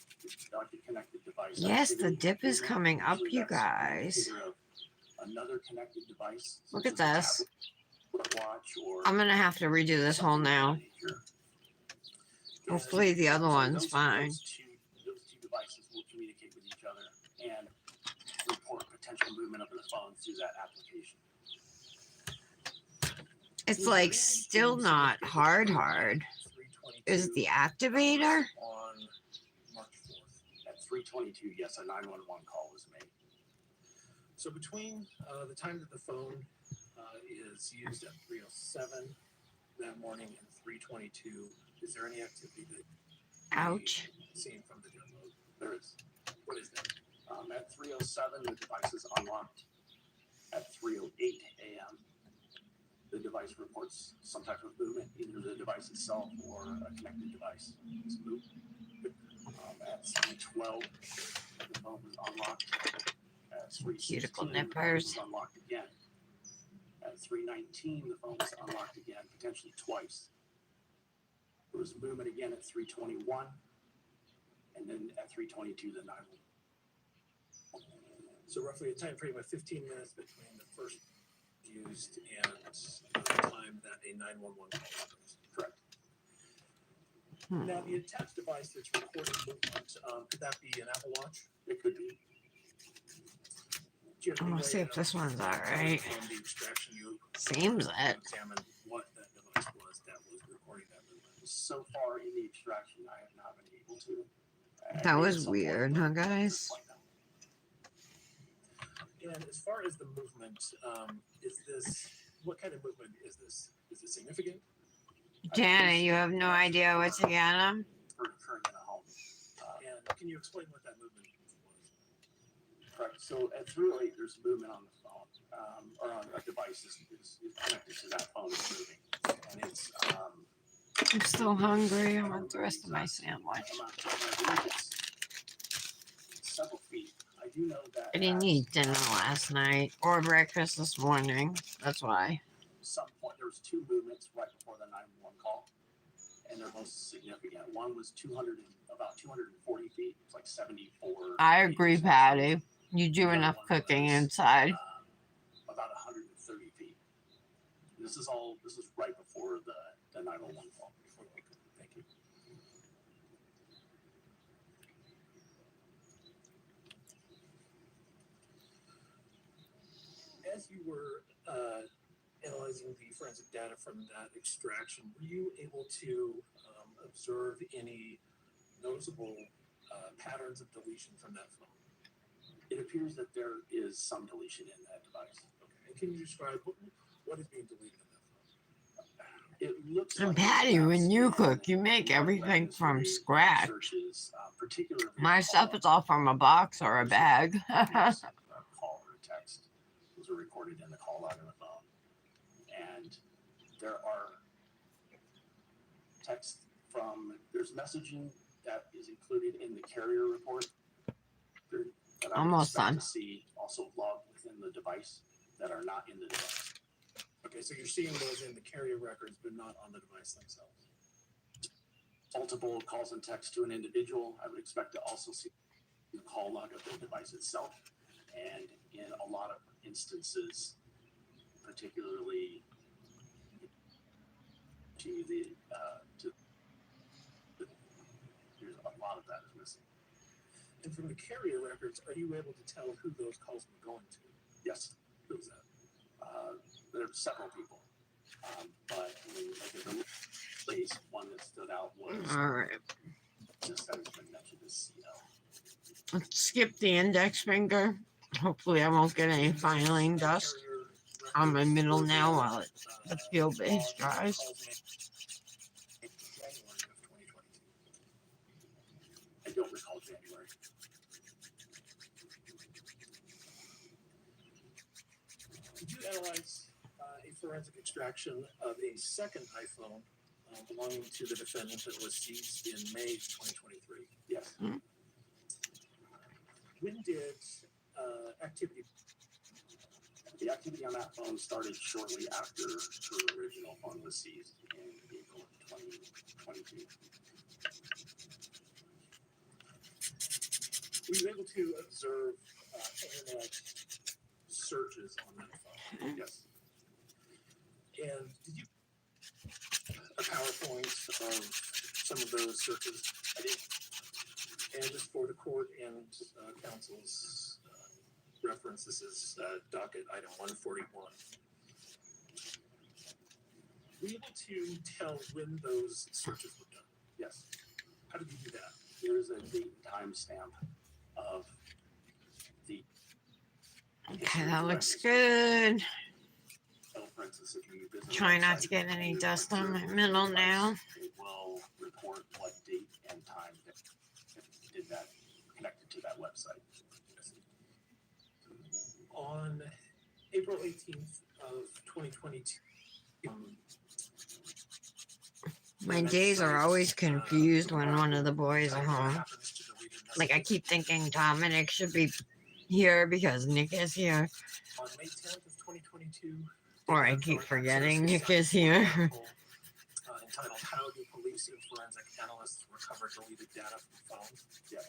like a connected device. Yes, the activity dip is movement. coming up, Usually you that's an guys. indicator of another connected device. Look such at as a this. tablet, watch, or I'm gonna have to redo this whole something of now. that nature. Hopefully the other So one's fine. Those two devices will communicate with each other and report potential movement of the phone through that application. It's like still not hard. Is the activator? On March 4th. At 3:22, yes, a 911 call was made. So between the time that the phone is used at 3:07 that morning and 3:22, is there any activity that Ouch. seen from the download? There is. What is that? At 3:07, the device is unlocked. At 3:08 a.m., the device reports some type of movement, either the device itself or a connected device. It's moved. At 3:12, the phone was unlocked. At 3:16, Cuticle the phone nippers. was unlocked again. At 3:19, the phone was unlocked again, potentially twice. There was movement again at 3:21, and then at 3:22, the 911. So roughly a time frame of 15 minutes between the first used and the time that a 911 call was placed. Correct. Now, the attached device that's recording movement, could that be an Apple Watch? It could be. Do you have I'm any gonna way see if this one's alright. From the extraction, you Seems it. examine what that device was that was recording that movement. So far in the extraction, I have not been able to. That Maybe was at some point, weird, but huh, at this guys? point, no. And as far as the movement, is this, what kind of movement is this? Is it significant? Janet, you have no idea what to get him? For occurring in a home. And can you explain what that movement was? Correct. So at 3:08, there's movement on the phone, or on a device is connected to that phone is moving. And it's, I'm still hungry. I want the rest of my sandwich. amount of time, I believe it's several feet. I do know that I didn't at eat dinner last night or breakfast this morning. That's why. some point, there was two movements right before the 911 call, and they're both significant. One was about 240 feet. It's like 74. I feet. agree, Patty. You do enough cooking inside. About 130 feet. This is right before the 911 call. Thank you. As you were analyzing the forensic data from that extraction, were you able to observe any noticeable patterns of deletion from that phone? It appears that there is some deletion in that device. Okay. And can you describe what is being deleted in that phone? It looks And like Patty, perhaps when you in cook, you make my everything weapons from history scratch. Searches, particularly My stuff is all from a box or a bag. a call or a text. Those are recorded in the call log of the phone. And there are texts there's messaging that is included in the carrier report that I would Almost expect done. to see also logged within the device that are not in the device. Okay, so you're seeing those in the carrier records, but not on the device themselves. Multiple calls and texts to an individual, I would expect to also see the call log of the device itself. And in a lot of instances, particularly to there's a lot of that is missing. And from the carrier records, are you able to tell who those calls were going to? Yes, Who's that? there are several people, but when you look at the place, one that stood out was All right. just that has been mentioned as CL. Let's skip the index finger. Hopefully, I won't get any filing dust on my middle nail while the field base dries. I don't recall January. Did you analyze a forensic extraction of a second iPhone belonging to the defendant that was seized in May 2023? Yes. When did activity? The activity on that phone started shortly after her original phone was seized in April of 2022. Were you able to observe internet searches on that phone? Yes. And did you a PowerPoint of some of those searches? I did. And just for the court and counsel's reference, this is docket item 141. Were you able to tell when those searches were done? Yes. How did you do that? There is a date time stamp of the. Okay, that looks good. So, for instance, if you visit the Try not website to get any and you dust enter on my your middle device, nail. It will report what date and time that did that connected to that website. On April 18th of 2022, My days are always confused when one of the boys are home. Like, I keep thinking Dominic should be here because Nick is here. On May 10th of 2022, Or I keep forgetting Nick is here. Entitled How Do Police and Forensic Analysts Recover Deleted Data from Phones? Yeah.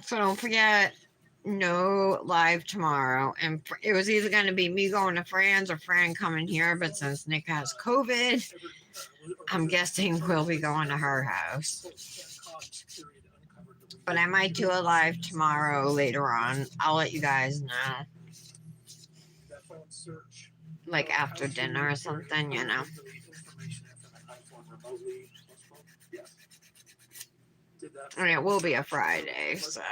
So don't forget, no live tomorrow. And it was either going to be me going to Fran's or Fran coming here. But since Nick has COVID, I'm guessing we'll be going to her house. But I might do a live tomorrow later on. I'll let you guys know. Like after dinner or something, you know. And it will be a Friday, so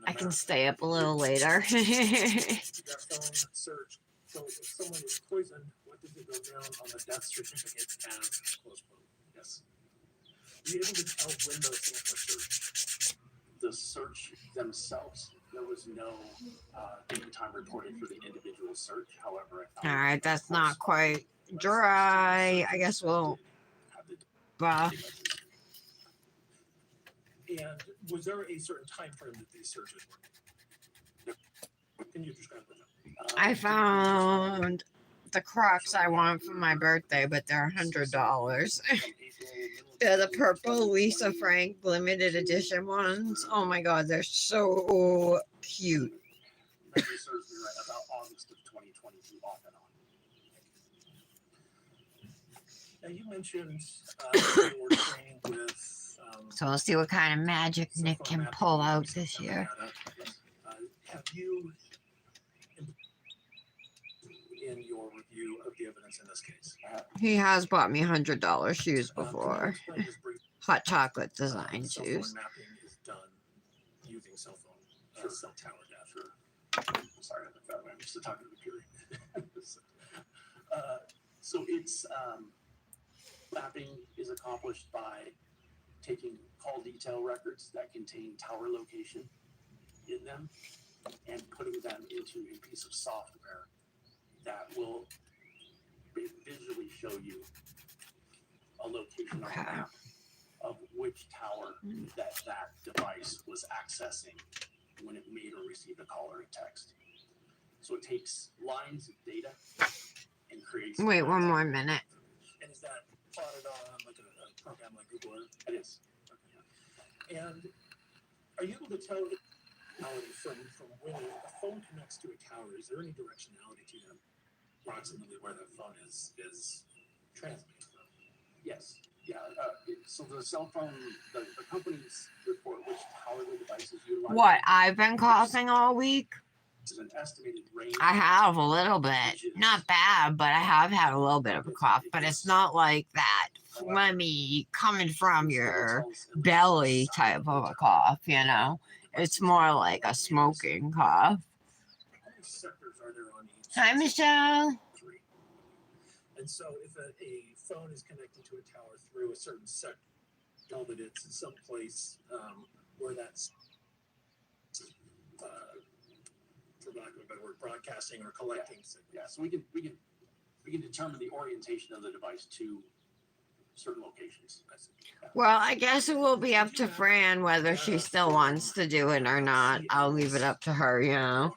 I can stay up a little later. So if someone is poisoned, what does it go down on the death certificate as close quote? Yes. Were you able to tell when those things were searched? The search themselves, there was no date and time reported for the individual search. However, I found Alright, that's not quite dry. I guess we'll buff. And was there a certain time frame that these searches were? Can you describe them? I found the Crocs I want for my birthday, but they're $100. They're the purple Lisa Frank limited edition ones. Oh my god, they're so cute. Memory serves me right, about August of 2022, off and on. Now you mentioned you were training with. So we'll see what kind of magic Nick can pull out this year. Have you, in your review of the evidence in this case, He has bought me $100 shoes before. Hot chocolate design cell shoes. phone mapping is done using cell phone, cell tower data. Sure. I'm sorry, I looked that way. I'm used to talking to the jury. So it's mapping is accomplished by taking call detail records that contain tower location in them and putting them into a piece of software that will visually show you a location on the map of which tower that device was accessing when it made or received a call or a text. So it takes lines of data and creates. Wait, one more minute. And is that plotted on like a program like Google Earth? It is. And are you able to tell from when a phone connects to a tower? Is there any directionality to them? Approximately where that phone is transmitting from? Yes. Yeah. So the cell phone, the companies report which tower the device is utilizing. What I've been coughing all week? Is an estimated range. I have a little bit. Not bad, but I have had a little bit of a cough. But it's not like that phlegmy coming from your belly type of a cough, you know? It's more like a smoking cough. How many sectors are there on each? Hi, Michelle. 3. And so if a phone is connected to a tower through a certain sector, know that it's in some place where that's, for lack of a better word, broadcasting or collecting signals. Yeah. So we can determine the orientation of the device to certain locations. Well, I guess it will be up to Fran whether she still wants to do it or not. I'll leave it up to her, you know.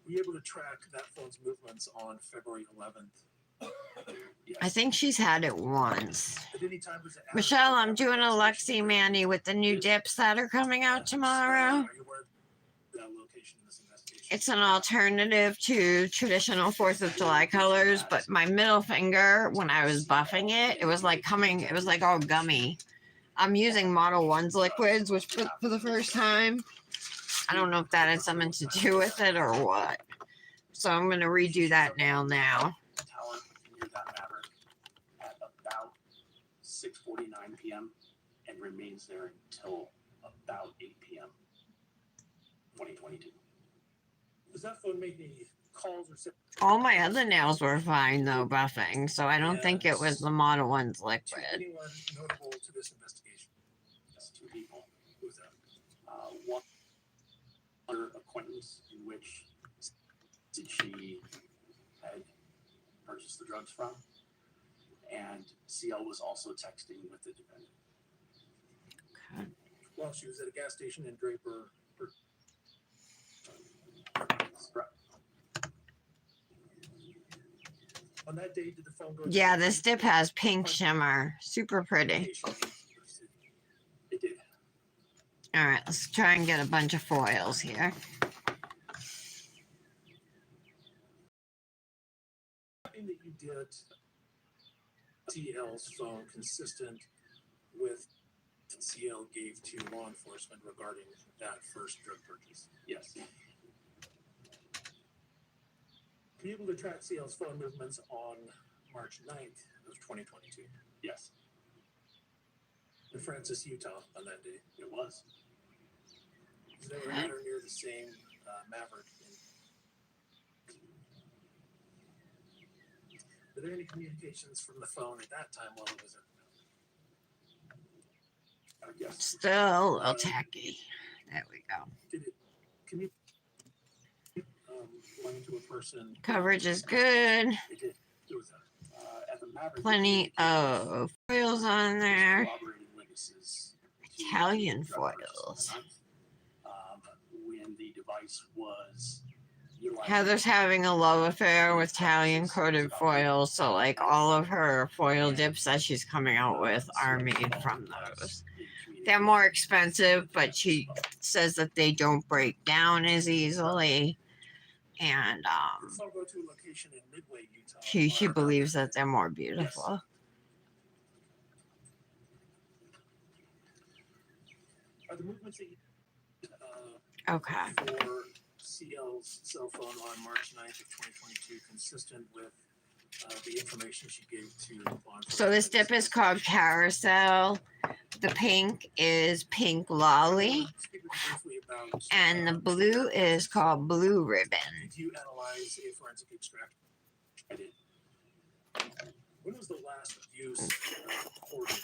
Were you able to track that phone's movements on February 11th? Yes. I think she's had it once. At any time was it after Michelle, I'm that doing a station? Luxie Manny with the new dips that are coming out tomorrow. Are you aware of that location in this investigation? It's an alternative to traditional 4th of July colors, but my middle finger, when I was buffing it, it was like all gummy. I'm using Model 1's liquids, which for the first time, I don't know if that had something to do with it or what. So I'm going to redo that nail now. Tower near that Maverick at about 6:49 p.m. and remains there until about 8 p.m. 2022. Does that phone make any calls or All my other nails were fine though, buffing, so I don't think it was the Model 1's to liquid. anyone notable to this investigation? Yes, 2 people. Who's that? One other acquaintance in which she had purchased the drugs from, and CL was also texting with the defendant. Well, she was at a gas station in Draper. Correct. On that day, did the phone go? to Yeah, the this dip has pink shimmer. Super pretty. location? It did. All right, let's try and get a bunch of foils here. Something that you did CL's phone consistent with CL gave to law enforcement regarding that first drug purchase. Yes. Were you able to track CL's phone movements on March 9th of 2022 Yes, in Francis, Utah on that day? it was. They were at or near the same Maverick. Were there any communications from the phone at that time while it was at the Yes. Still a little tacky. There we go. Did it? Can you run into a person? Coverage is good. It did. It was At the Maverick, Plenty of foils on there. corroborating witnesses to Italian drug purchase on foils. the 9th, when the device was utilized. Heather's having a love affair with Italian coated foils, so like all of her foil dips that she's coming out with are made from those. They're more expensive, but she says that they don't break down as easily, and the phone go to a location in Midway, Utah. she believes that they're more beautiful. Are the movements that you Okay. for CL's cell phone on March 9th of 2022 consistent with the information she gave to law enforcement? So this dip is called Carousel. The pink is Pink Lolly, Speak with me briefly about, and the blue is called Blue Ribbon. did you analyze a forensic extraction? I did. When was the last use recorded?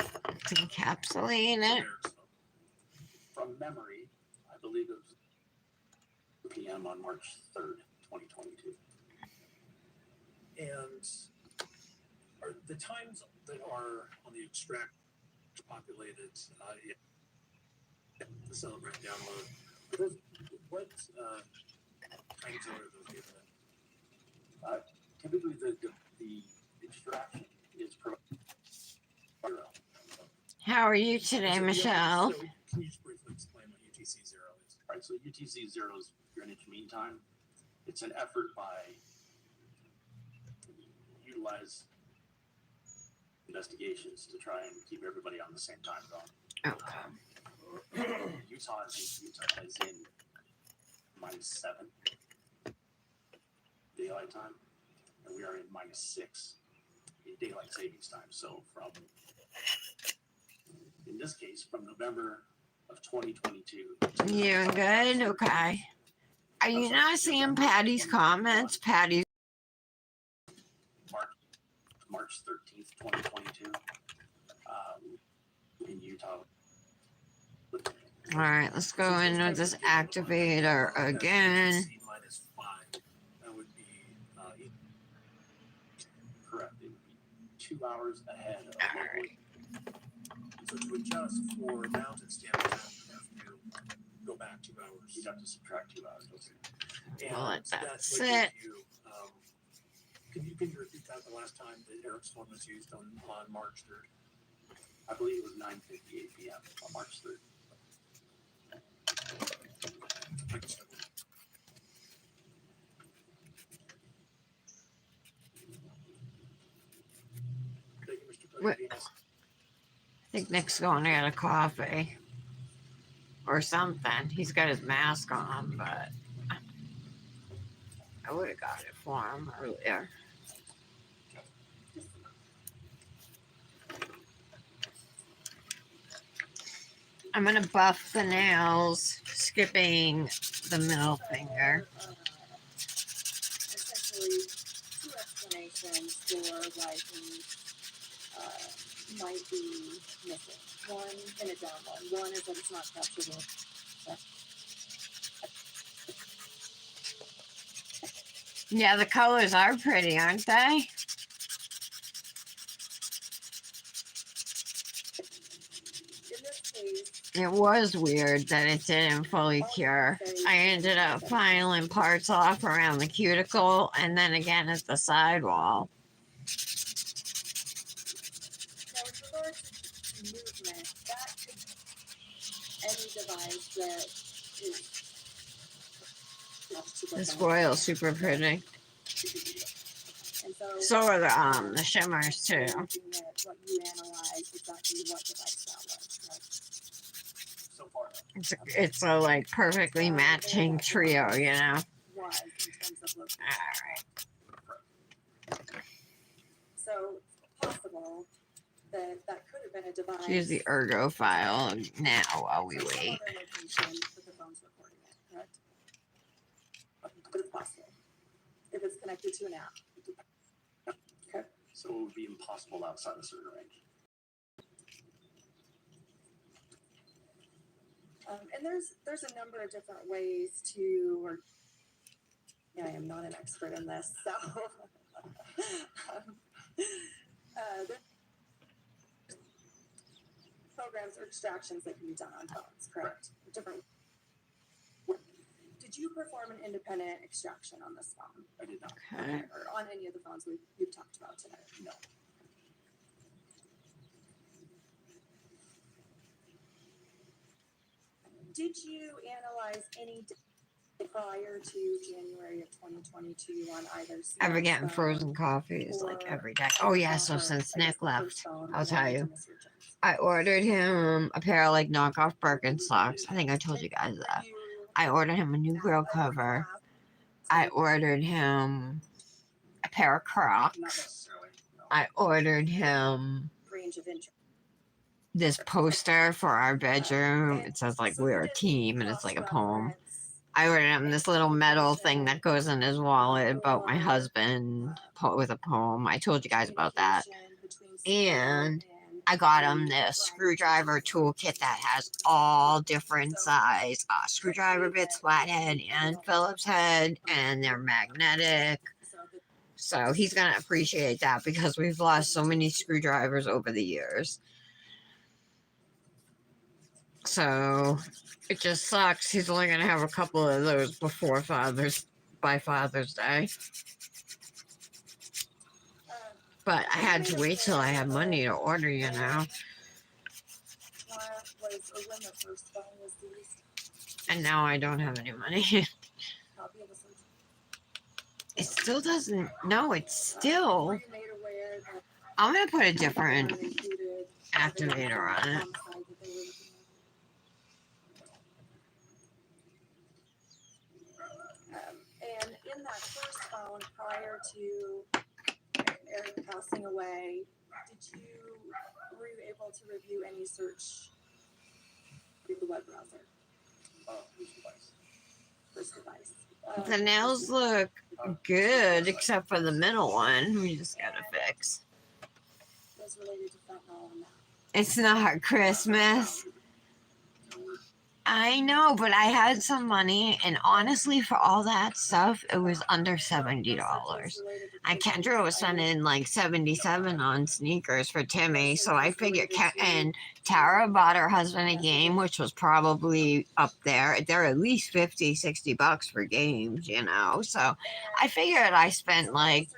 To encapsulate it. From memory, I believe it was 2 p.m. on March 3rd, 2022. And are the times that are on the extract populated, the Celebrate download, are those, what time zone are those given in? Typically, the extraction is zero. How are you today, So Michelle? so can you just briefly explain what UTC 0 is? Right, so UTC 0 is Greenwich Mean Time. It's an effort by utilize investigations to try and keep everybody on the same time zone. Utah is in -7 daylight time, and we are in -6 in daylight savings time. So in this case, from November of 2022. You doing good? Okay. Are you not seeing Patty's comments? Patty's. March 13th, 2022, in Utah. All right, let's go in with this activator again. -5, that would be Correct. It would be 2 hours ahead of local. so to adjust for mountain standard time, you have to go back 2 hours. You'd have to subtract 2 hours. And We'll let that that's what sit. gives you, can you repeat that the last time that Eric's phone was used on March 3rd? I believe it was 9:58 p.m. on March 3rd. I can step away. Thank you, Mr. Wait. President. I think Nick's going to get a coffee or something. He's got his mask on, but I would have got it for him earlier. I'm going to buff the nails, skipping the middle finger. Essentially, two explanations for why things might be missing. One in a download. One is that it's not captured. Yeah, the colors are pretty, aren't they? In this case, It was weird that it didn't fully cure. I ended up filing parts off around the cuticle and then again at the sidewall. now with regard to movement, that could any device that is attached to the This phone. foil's super pretty. And so So are the shimmers too. looking at what you analyze, exactly what device that was, correct? So far, It's a like perfectly matching trio, you know. Was in terms of location. All right. So possible that that could have been a device. Here's the ergo file now while we from some wait. other location that the phone's recording it, correct? But it's possible if it's connected to an app. Okay. so it would be impossible outside a certain range. And there's a number of different ways to, or yeah, I am not an expert in this, so there's programs or extractions that can be done on phones, correct? Different. Did you perform an independent extraction on this phone? I did not. Okay. Or on any of the phones we've talked about today? No. Did you analyze any prior to January of 2022 on either Ever CX getting phone frozen coffees like or, every day. Oh yeah, so or, since I guess, Nick the left, first phone I'll tell belonging to you. Mr. Jones? I ordered him a pair of like knockoff Birkenstocks. I think I told you guys that. You I ordered him a new grill cover. I ordered him a pair of Not Crocs. necessarily. No. I ordered him range of interest. this poster for our bedroom. It says like we're a team and it's like a poem. I ordered him this little metal thing that goes in his wallet about my husband with a poem. I told you guys about that. And I got him this screwdriver toolkit that has all different size screwdriver bits, flathead and Phillips head, and they're magnetic. So he's gonna appreciate that because we've lost so many screwdrivers over the years. So it just sucks. He's only gonna have a couple of those by Father's Day. But I had to wait till I had money to order, you know. When the first phone was used, And now I don't have any money. copy of the search. It still doesn't. No, it's still. Were you made aware that I'm gonna put a different included activator on it. homicide that they were looking at? And in that first phone, prior to Eric passing away, were you able to review any search through the web browser? Whose device? This device. The nails look good, except for the middle one. We just gotta fix. Was related to fentanyl and that. It's not Christmas. I know, but I had some money, and honestly, for all that stuff, it was under $70. Kendra was spending like 77 on sneakers for Timmy, so I figured. And Tara bought her husband a game, which was probably up there. They're at least $50-$60 for games, you know. So I figured I spent like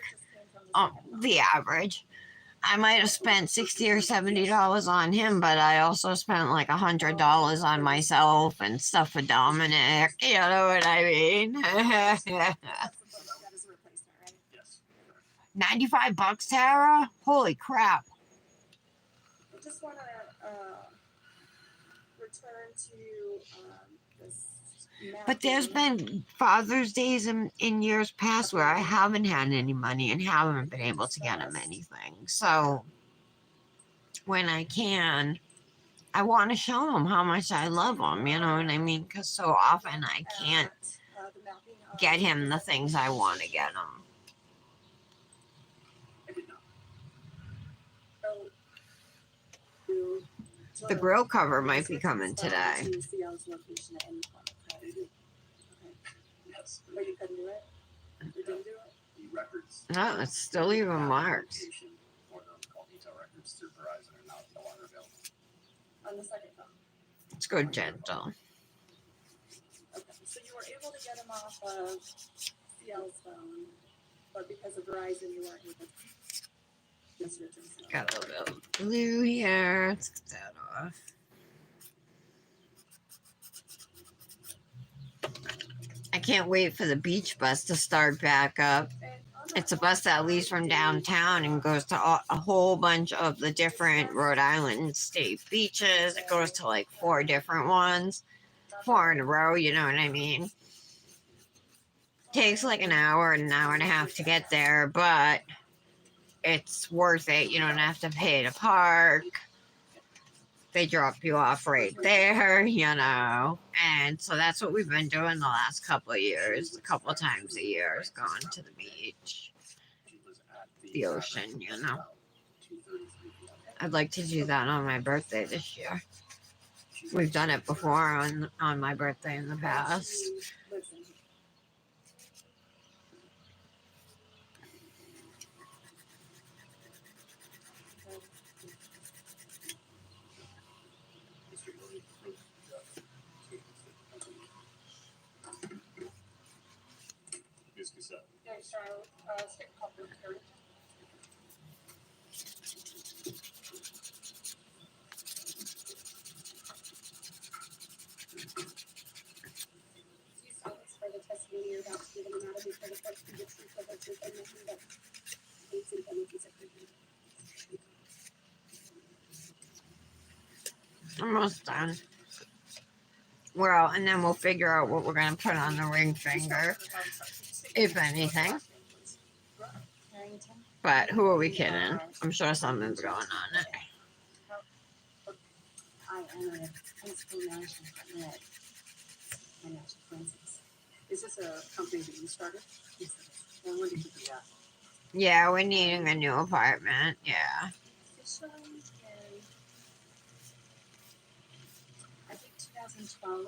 the average. I might have spent $60 or $70 on him, but I also spent like $100 on myself and stuff for Dominic. You know what I mean? That is a replacement, right? Yes. $95, Tara? Holy crap! I just want to return to this. But there's mapping. been Father's Days in years past where I haven't had any money and haven't been able to get him anything. So when I can, I want to show him how much I love him. You know what I mean? Because so often I can't The mapping of- get him the things I want to get him. I did not. So, The grill cover might be coming today. To CL's location at any point, correct? They did. Okay. Yes. But you couldn't do it? You didn't do it? The records. No, it's still even marked. Location for them called detail records through Verizon are now no longer available. On the second phone? It's good, gentle. Okay, so you were able to get him off of CL's phone, but because of Verizon, you weren't able to. Yes, you're doing so. Got a little blue here. Let's get that off. I can't wait for the beach bus to start back up. It's a bus that leaves from downtown and goes to a whole bunch of the different Rhode Island state beaches. It goes to like 4 different ones, 4 in a row, you know what I mean? Takes like an hour and a half to get there, but it's worth it. You don't have to pay to park. They drop you off right there, you know. And so that's what we've been doing the last couple of years, a couple of times a year, is going to the beach, the ocean, you know. I'd like to do that on my birthday this year. We've done it before on my birthday in the past. Okay, so, stick copy here. You saw this for the testimony you're about to give an anatomy for the court to the truth of the truth and nothing but aids and penalties of prison. Almost done. Well, and then we'll figure out what we're going to put on the ring finger, if anything. But who are we kidding? I'm sure something's going on. I am a principal management at Financial Forensics. Is this a company that you started? Yes, it is. And when did you do that? Yeah, we're needing a new apartment. Yeah. Officially in, I think 2012.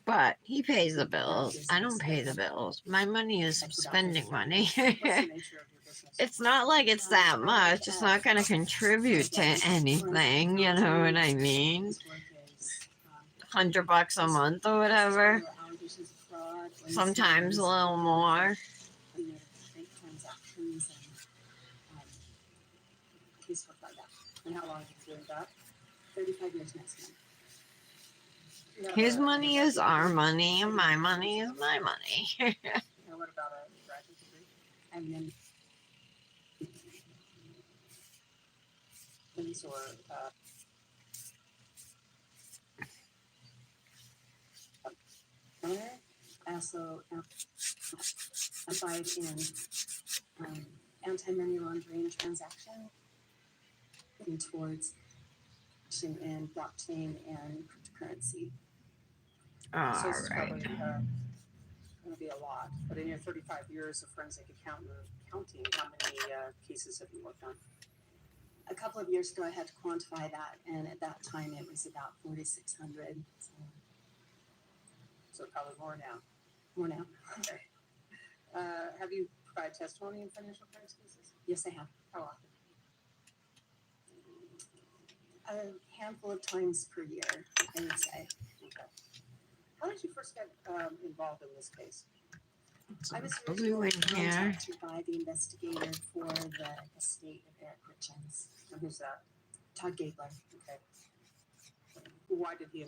But he pays the bills. I don't pay the bills. My money is spending money. What's the nature of your business? It's not like it's that much. It's not going to contribute to anything. You know what I mean? His work is, $100 a month or whatever. allegations of fraud, or Sometimes a little more. bank transactions and case stuff like that. And how long have you been doing that? 35 years next month. You have His a- money is our money, and my money is my money. And what about a graduate degree? And then things or also applied in anti-money laundering transaction towards in blockchain and cryptocurrency. So this is All right. probably going to be a lot. But in your 35 years of forensic accounting, how many cases have you worked on? A couple of years ago, I had to quantify that, and at that time, it was about 4,600. So probably more now. More now. Okay. Have you provided testimony in financial crimes cases? Yes, I have. How often? A handful of times per year, I would say. Okay. How did you first get involved in this case? I was Blue in originally here. contacted by the investigator for the estate of Eric Richens. And who's that? Todd Gabler. Okay. Why did he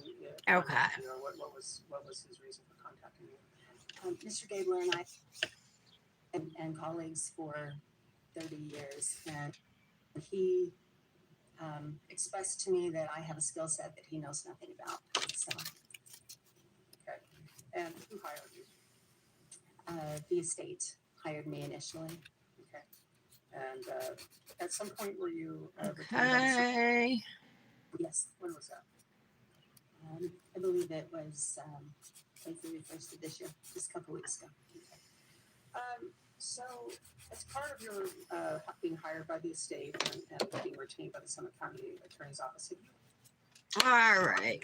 contact you, or what was his reason for contacting you? Mr. Gabler and I and colleagues for 30 years, and he expressed to me that I have a skill set that he knows nothing about. So, okay. And who hired you? The estate hired me initially. Okay. And at some point, were you retained by the estate? Okay. Yes. When was that? I believe it was February 1st of this year, just a couple weeks ago. Okay. So, as part of your being hired by the estate and being retained by the Summit County Attorney's Office, have you All right.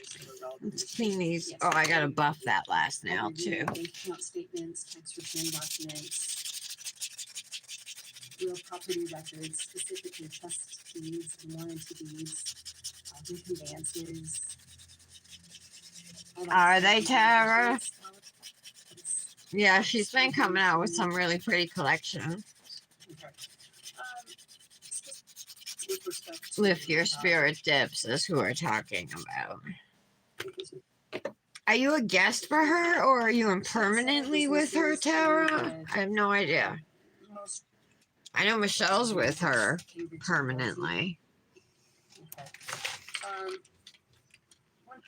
Let's clean these. Yes. Oh, I got to buff that last nail Have you too. reviewed bank account statements, tax return documents, real property records, specifically trust deeds and warranty deeds, conveyances. Are they, Tara? Yeah, she's been coming out with some really pretty collections. Okay. With respect to, Lift your spirit dips is who we're talking about. Are you a guest for her or are you in permanently with her, Tara? I have no idea. most I know Michelle's with her permanently. Okay. What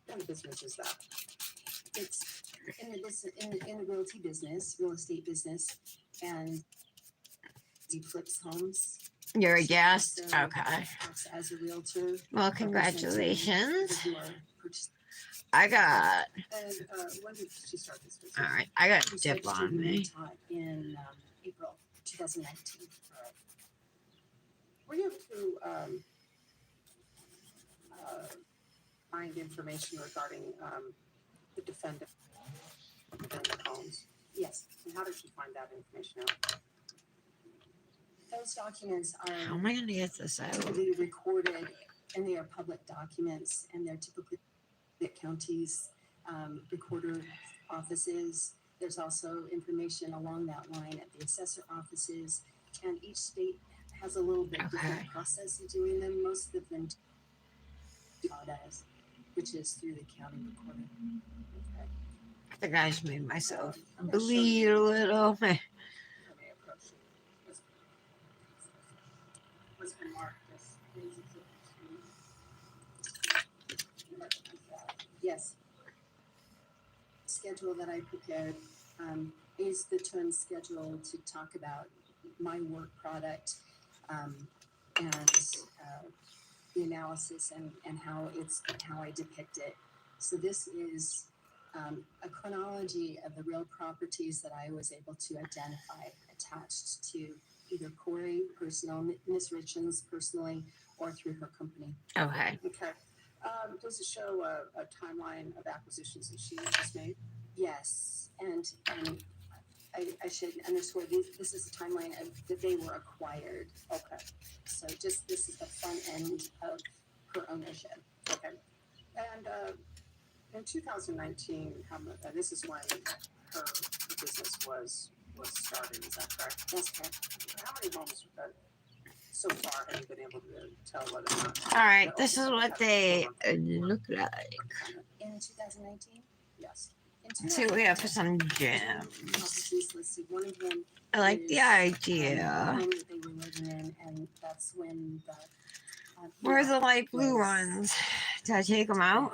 kind of business is that? It's in the realty business, real estate business, and he flips homes. You're a guest? So, Okay. acts as a realtor. Well, congratulations. Who are purchasing. I got, And when did she start this business? all right, I got She dip started on me. in April 2019. All right. Were you able to find information regarding the defendant homes? Yes. And how did you find that information out? Those documents How are am I going to get this out? typically recorded, and they are public documents, and they're typically at counties, recorder offices. There's also information along that line at the assessor offices, and each state has a little bit different Okay. process of doing them. Most of them do audits, which is through the county recorder. Okay. I think I just made myself I'm gonna show you. bleed a little. Let me approach you. What's been marked as yes. Schedule that I prepared. I used the term schedule to talk about my work product and the analysis and how I depict it. So this is a chronology of the real properties that I was able to identify attached to either Corey personal, Miss Richens personally, or through her company. Okay. Okay. Does it show a timeline of acquisitions that she just made? Yes, and I should underscore, this is a timeline of that they were acquired. Okay, So just, this is the front end of her ownership. okay. And in 2019, this is when her business was started, is that correct? That's correct. How many homes so far have you been able to tell whether or not? All right, this is what they look like. In 2019? Yes. Let's see what we have for some gems. Properties listed. One of them I like the is, the idea. home that they were living in, and that's when the Where's the light blue ones? Did I take them out?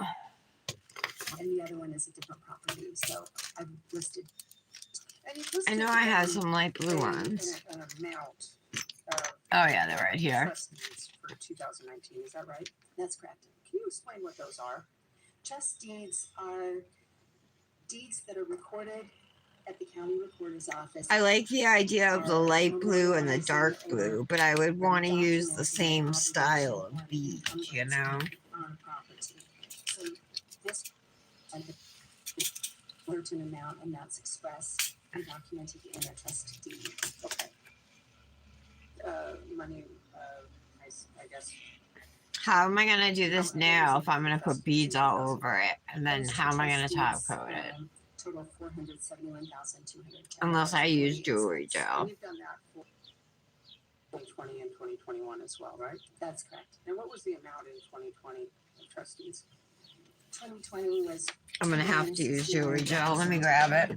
and the other one is a different property. So I've listed. And you I know I have some light blue ones. An amount of Oh yeah, they're right here. trust deeds for 2019, is that right? That's correct. Can you explain what those are? Trust deeds are deeds that are recorded at the county recorder's office. I like the idea of the light blue and the dark blue, but I would want to use the same style of bead, you know? On property. So this and the certain amount, and that's expressed and documented in a trust deed. Okay. Money, I guess. How am I going to do this now if I'm going to put beads all over it? And then Those how am I going trust to top deeds, coat it? Total $471,210. Unless I use jewelry And gel. you've done that for 2020 and 2021 as well, right? That's correct. And what was the amount in 2020 of trustees? 2020 was. I'm going to have to use jewelry gel. Let me grab it.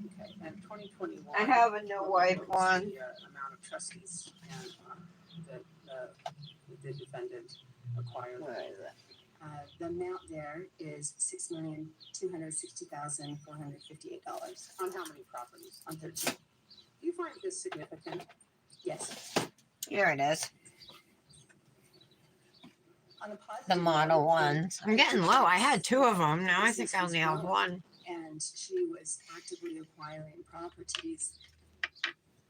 Okay, and 2021. I have a no wipe what was one. The amount of trustees and that the defendant acquired. Where is it? The amount there is $6,260,458 On how many properties? on 13. Do you find this significant? Yes. Here it is. On a positive The model note, ones. I'm getting low. I had two of them. Now I think I only have one. and she was actively acquiring properties.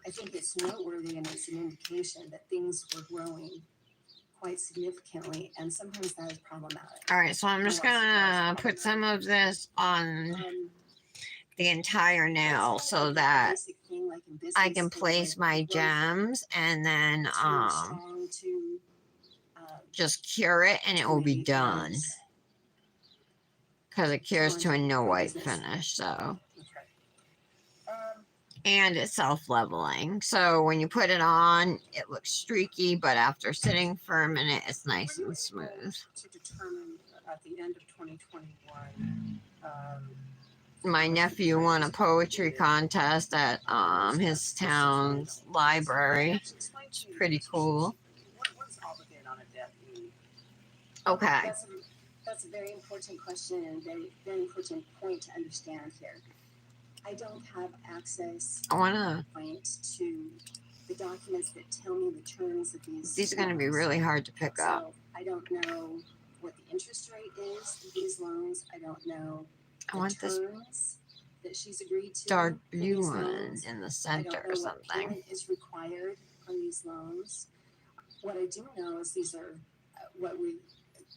I think it's noteworthy, and it's an indication that things were growing quite significantly, and sometimes that is problematic. All right, so I'm just going to put some of this on the entire nail It's so like a that basic thing, like in business, I can things place like my growth gems and then too strong to, just cure it and it will be done. is Because it cures to a no white business. finish, so. Okay. And it's self-leveling. So when you put it on, it looks streaky, but after sitting for a minute, it's nice Were you and able smooth. to determine at the end of 2021, My nephew won a poetry contest at his town's library. explain to me Pretty cool. What does obligate on a debt mean? Okay. That's a very important question and very, very important point to understand here. I don't have access I want to. point to the documents that tell me the terms of these. These are going to be loans. really hard to pick up. So I don't know what the interest rate is of these loans. I don't know I the want this terms that she's agreed to. dark for blue these one loans. in the I center don't or know what something. payment is required on these loans. What I do know is these are what we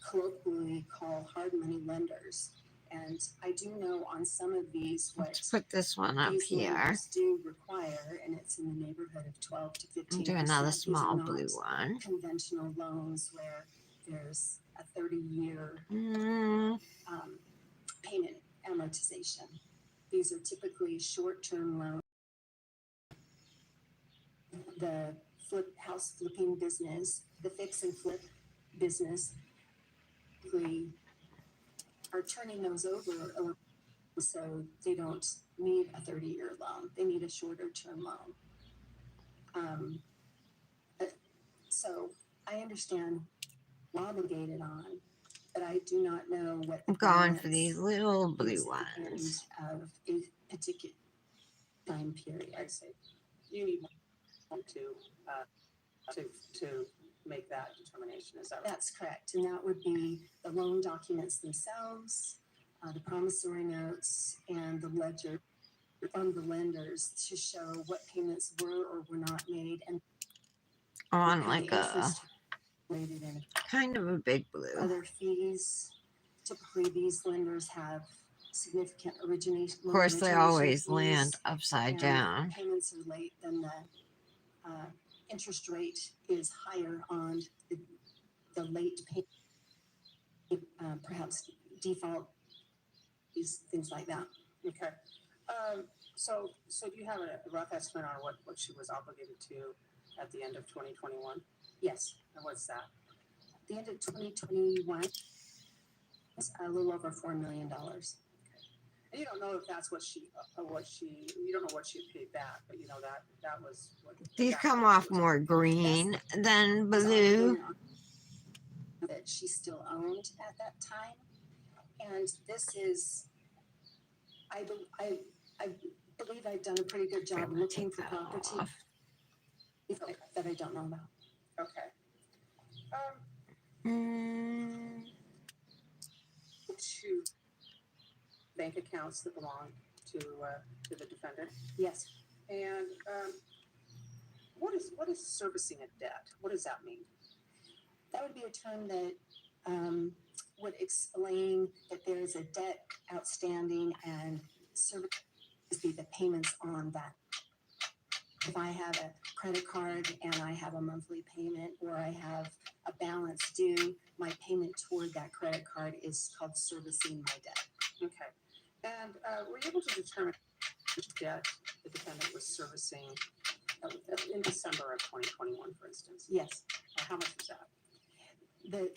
colloquially call hard money lenders. And I do know on some of these what Let's put this one up these here. lenders do require, and it's in the neighborhood of 12 to 15%. And do another These are small not blue one. conventional loans where there's a 30-year payment amortization. These are typically short-term loans. The house flipping business, the fix and flip business, we are turning those over so they don't need a 30-year loan. They need a shorter-term loan. So I understand we're obligated on, but I do not know what the I'm going for balance these little blue is at the end ones. of a particular time period. I say you need one to make that determination. Is that right? That's correct, and that would be the loan documents themselves, the promissory notes, and the ledger from the lenders to show what payments were or were not made, and I want and like the a interest rated in Kind of a big blue. other fees. Typically, these lenders have significant origination. Of course, they origination always fees, land upside and down. payments are late, then the interest rate is higher on the late pay, perhaps default fees, things like that. Okay. So do you have a rough estimate on what she was obligated to at the end of 2021? Yes, And what's that? at the end of 2021, it's a little over $4 million. And you don't know if that's you don't know what she paid back, but you know that was what. These that come was off more green than It's blue. ongoing that she still owned at that time, and this is, I believe I've done a pretty good I'm job gonna looking take for that property off. that I don't know about. Okay. Mm, Two bank accounts that belong to the defendant. Yes, And what is servicing a debt? What does that mean? that would be a term that would explain that there is a debt outstanding and service be the payments on that. If I have a credit card and I have a monthly payment, or I have a balance due, my payment toward that credit card is called servicing my debt. Okay. And were you able to determine which debt the defendant was servicing in December of 2021, for instance? Yes, How much was that? the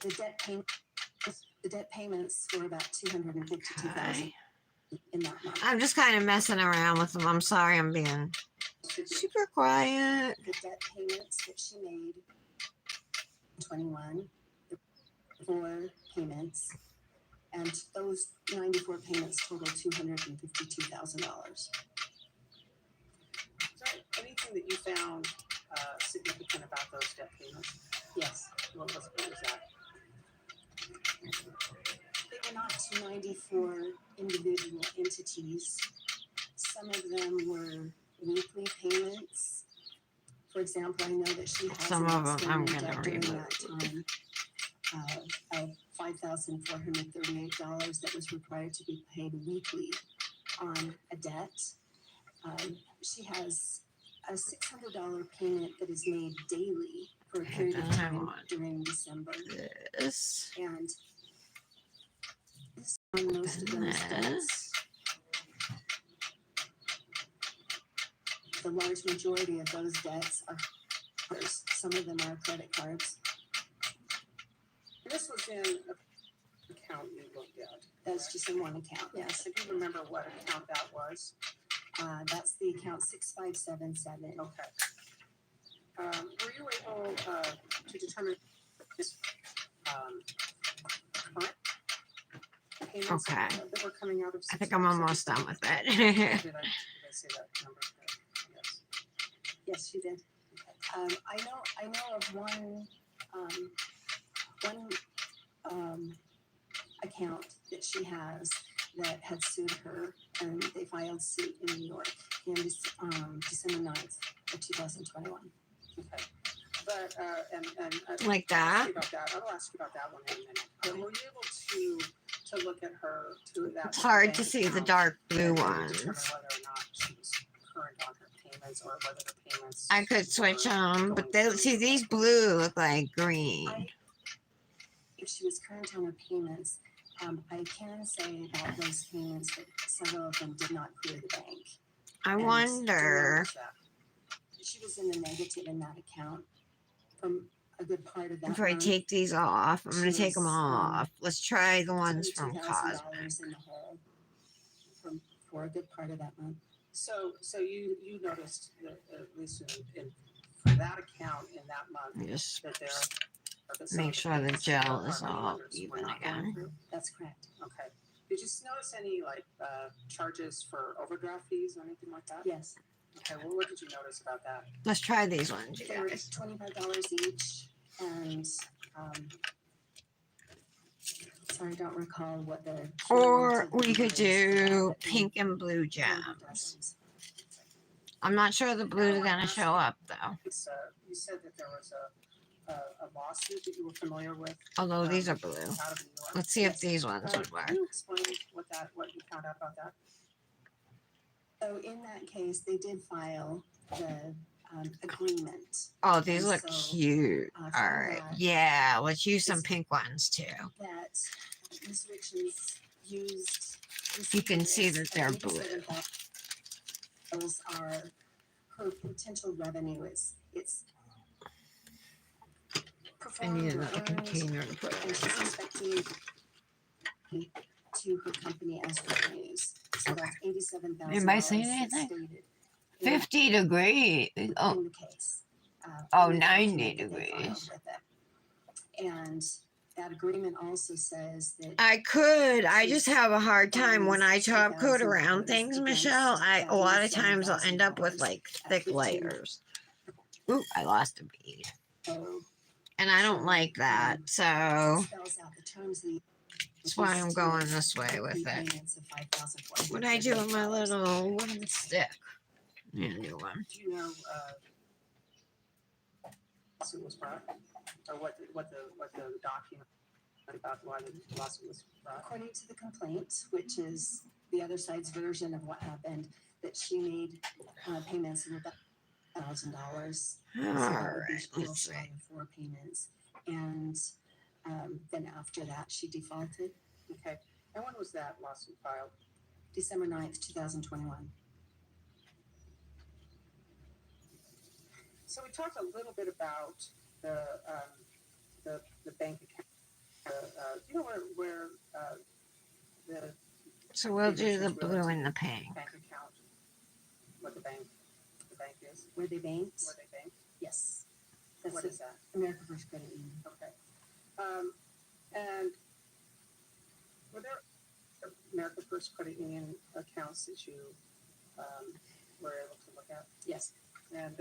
debt payments were about $252,000 okay. in that month. I'm just kind of messing around with them. I'm sorry, I'm being super quiet. The debt payments that she made in 21, the 4 payments, and those 94 payments total $252,000. Is there anything that you found significant about those debt payments? Yes, What was that? they were not to 94 individual entities. Some of them were weekly payments. For example, I know that she has Some an of 'em I'm outstanding gonna debt during remove. that time of $5,438 that was required to be paid weekly on a debt. She has a $600 payment that is made daily for a Okay, period of then I time want during December. This. And on most of Then those debts, this. the large majority of those debts are cards. Some of them are credit cards. And this was in an account you looked at. That's just in one account, yes. Do you remember what account that was? That's the account 6577. Okay. Were you able to determine this current payments Okay. that were coming out of? I think I'm almost done with it. Did I say that number? Yes. Yes, you did. I know of one account that she has that had sued her, and they filed suit in New York in December 9th of 2021. Okay. But Like I'll ask that. you about that. I'll ask you about that one in a minute. But were you able to look at her to that? It's hard to bank see the account dark blue and ones. determine whether or not she was current on her payments, or whether the payments. I could switch were them, but going they through. see these blue look like green. If she was current on her payments, I can say about those payments that several of them did not clear the bank. I And wonder. What's that? She was in the negative in that account from a good part of that If I month. take these off, I'm gonna She take them was, off. Let's try the ones from Cosmic. $22,000 in the hole for a good part of that month. So you noticed that, at least in for that account in that month, Just that there that some make of the sure the payments gel from is our money all lenders were even not going again. through. That's correct. Okay. Did you notice any charges for overdraft fees or anything like that? Yes. Okay. Well, what did you notice about that? Let's try these ones, you They were guys. $25 each, and sorry, I don't recall what the Or cumulative we could number is for that, do but they pink and blue were gems. dozens. I'm not sure the blue is gonna show up though. You said that there was a lawsuit that you were familiar with? Although these are Out blue. of New York? Let's see if Yes. these ones would Can work. you explain what you found out about that? So in that case, they did file the agreement Oh, these And look so, cute. from All right. that, Yeah, let's use some it's- pink ones too. that Ms. Richards used. You can received see this that they're at blue. $87,000 are her potential revenue is it's I performed need or another earned, container to put it and she's in. expecting to her company as revenues. So Okay. that's $87,000. Anybody saying that's anything? stated 50 degrees. Oh, in the case. Oh, in the 90 document that they filed degrees. with it. And that agreement also says that I just have a hard time when I top coat around $60,000 things, against Michelle. that A lot of times I'll end up with $87,000 like at thick 15. layers. Ooh, I lost a bead. So And I don't like that. So spells out the terms of the that's why I'm going this way with it. payments of $5,438. What I do with my little wooden stick? Need a new one. Do you know, lawsuit was brought? Or what the document about why the lawsuit was brought? According to the complaint, which is the other side's version of what happened, that she made payments of about $1,000. All right, let's see. 4 payments, and then after that, she defaulted. Okay, and when was that lawsuit filed? December 9th, 2021. So we talked a little bit about the bank account. Do you know where the So we'll do the blue and the pink. bank account, what the bank is, Were they banked? where they bank? Yes. That's What the is that? America First Credit Union. Okay. And were there America First Credit Union accounts that you were able to look at? Yes. And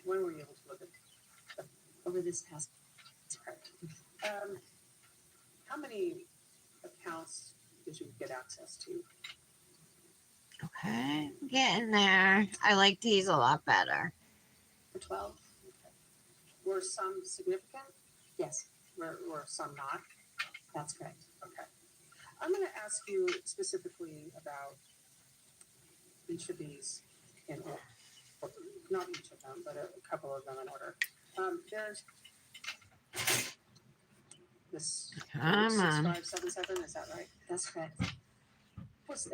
when were you able to look at? Over this past. How many accounts did you get access to? Okay, getting there. I like these a lot better. 12. Were some significant? Yes, Were some not? that's correct. Okay. I'm going to ask you specifically about each of these in order. Not each of them, but a couple of them in order. There's this Come on. 6577, is that right? That's correct.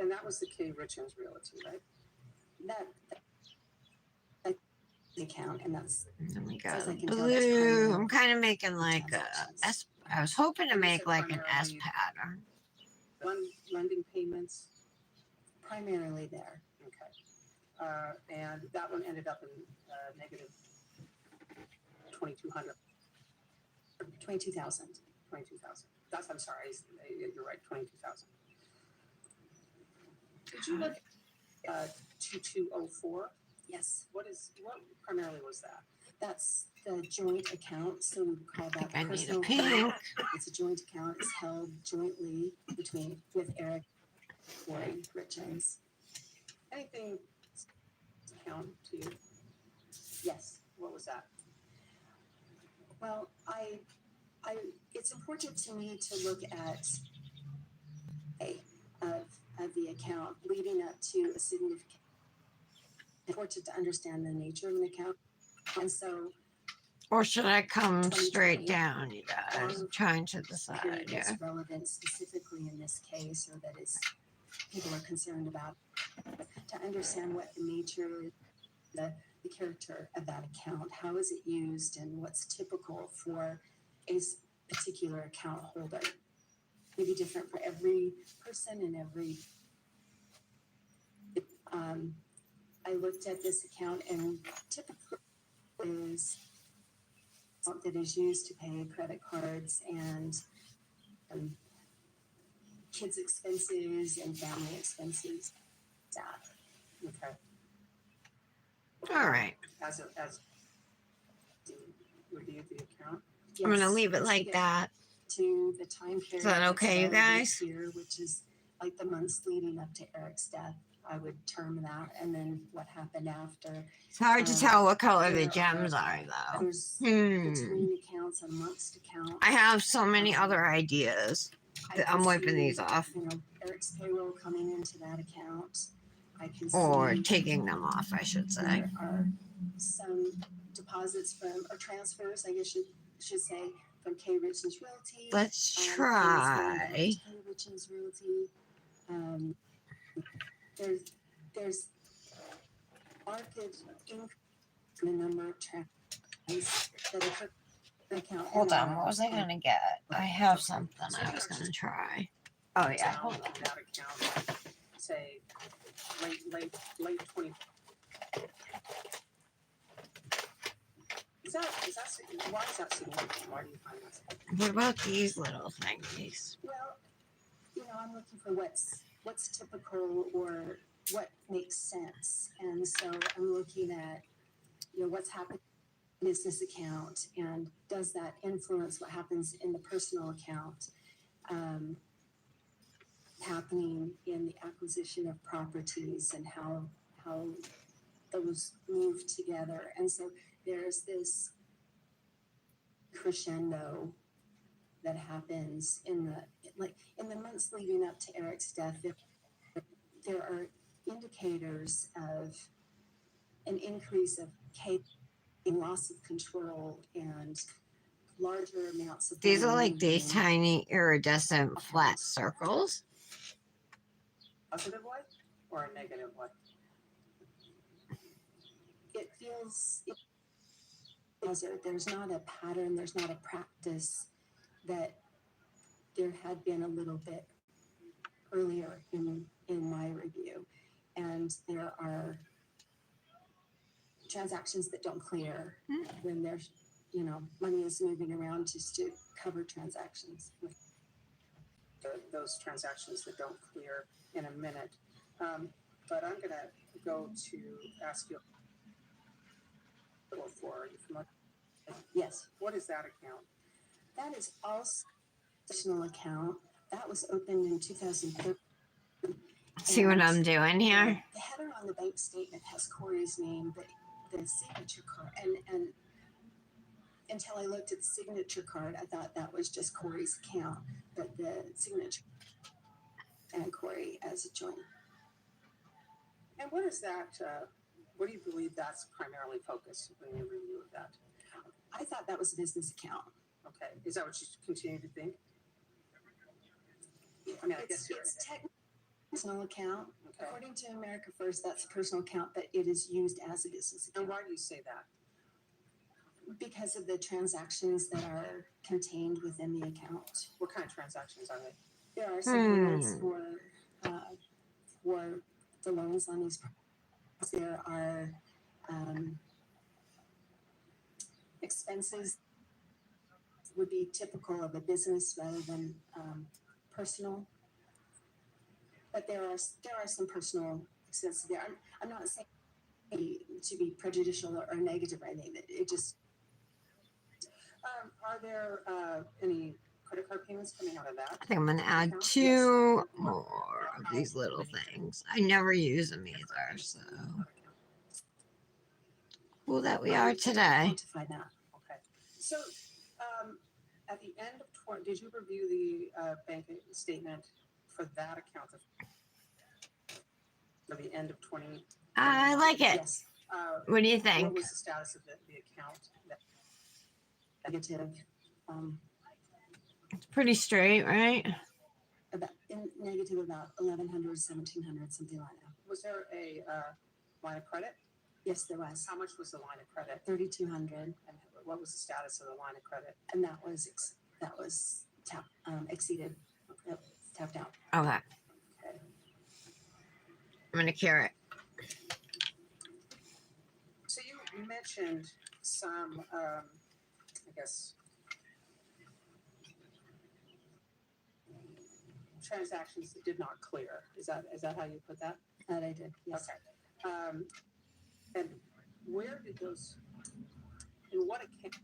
And that was the K. Richards Realty, right? That account, and that's Then we As got I can tell, that's blue. primarily I'm kind of making like a transactions. S. I was hoping to You make said like an S primarily- pattern. Lending payments. primarily there. Okay. And that one ended up in negative 2,200. 22,000. 22,000. I'm sorry, you're right, 22,000. Did you look at 2204? Yes, What primarily was that? that's the joint account. So we call I that think I need a personal pink. account. It's a joint account. It's held jointly with Eric Corey Richards. Anything account to you? Yes. What was that? Well, it's important to me to look at of the account leading up to a significant. Important to understand the nature of an account, and so Or should I come 2020. straight down, you guys? I'm trying to here decide. Yeah. it's relevant specifically in this case, or that is people are concerned about, to understand what the nature, the character of that account, how is it used, and what's typical for a particular account holder. Maybe different for every person and every. I looked at this account, and typically is that is used to pay credit cards and kids' expenses and family expenses. That. Okay. All right. As reviewed the account. I'm gonna Yes, leave it once like you get that. to the time period. that that's okay, you relevant guys? Here, which is like the months leading up to Eric's death. I would term that, and then what happened after. It's hard to tell what color the There gems are, though. There's Hmm. between accounts and amongst accounts. I have so many other ideas. I can I'm wiping see, these off. You know, Eric's payroll coming into that account. I can Or see taking them off, I should say. there are some deposits from, or transfers, I guess you should say, from K. Richards Realty. Let's payments try. going back to K. Richards Realty. There's market increase in the number of transactions that occur in the account. Hold on, what was I gonna get? I have something I was gonna try. Oh yeah, Down hold on. that account, say, late 20. Why is that significant? Why do you find that significant? What about these little thingies? Well, you know, I'm looking for what's typical or what makes sense. And so I'm looking at, you know, what's happening in the business account and does that influence what happens in the personal account, happening in the acquisition of properties and how those move together. And so there's this crescendo that happens in the months leading up to Eric's death. There are indicators of an increase of in loss of control and larger amounts of These are money like these moving. tiny iridescent flat circles. Positive way or a negative way? It feels there's not a pattern, there's not a practice that there had been a little bit earlier in my review. And there are transactions that don't clear when there's, you know, money is moving around just to cover transactions. Those transactions that don't clear in a minute. But I'm going to go to ask you a little for you. Yes, What is that account? that is also a personal account. That was opened in 2013. See what I'm doing here? The header on the bank statement has Corey's name, but the signature card, and until I looked at the signature card, I thought that was just Corey's account, but the signature and Corey as a joint. And what is that? What do you believe that's primarily focused in your review of that? I thought that was a business account. Okay. Is that what you continue to think? I mean, I guess It's technically a personal account. okay. According to America First, that's a personal account, but it is used as a business And account why do you say that? because of the transactions that are contained within the account. What kind of transactions are they? There are some payments for the loans on these properties. There are expenses would be typical of a business rather than personal. But there are some personal expenses there. I'm not saying to be prejudicial or negative or anything. It just Are there any credit card payments coming out of that? I think I'm gonna add Yes. 2 more of these little things. I never use them either, so cool that we are today. quantify that. Okay. So, at the end of did you review the bank statement for that account for the end of 20? I like it. Yes, What do you What think? was the status of the account? negative. It's pretty straight, right? About negative about 1,100, 1,700, something like that. Was there a line of credit? Yes, there was How much was the line of credit? 3,200, And what was the status of the line of credit? and that was exceeded, tapped out. Okay. Okay. I'm gonna cure it. So you mentioned some, I guess, transactions that did not clear. Is that how you put that? That I did. Yes. Okay. And where did those? In what account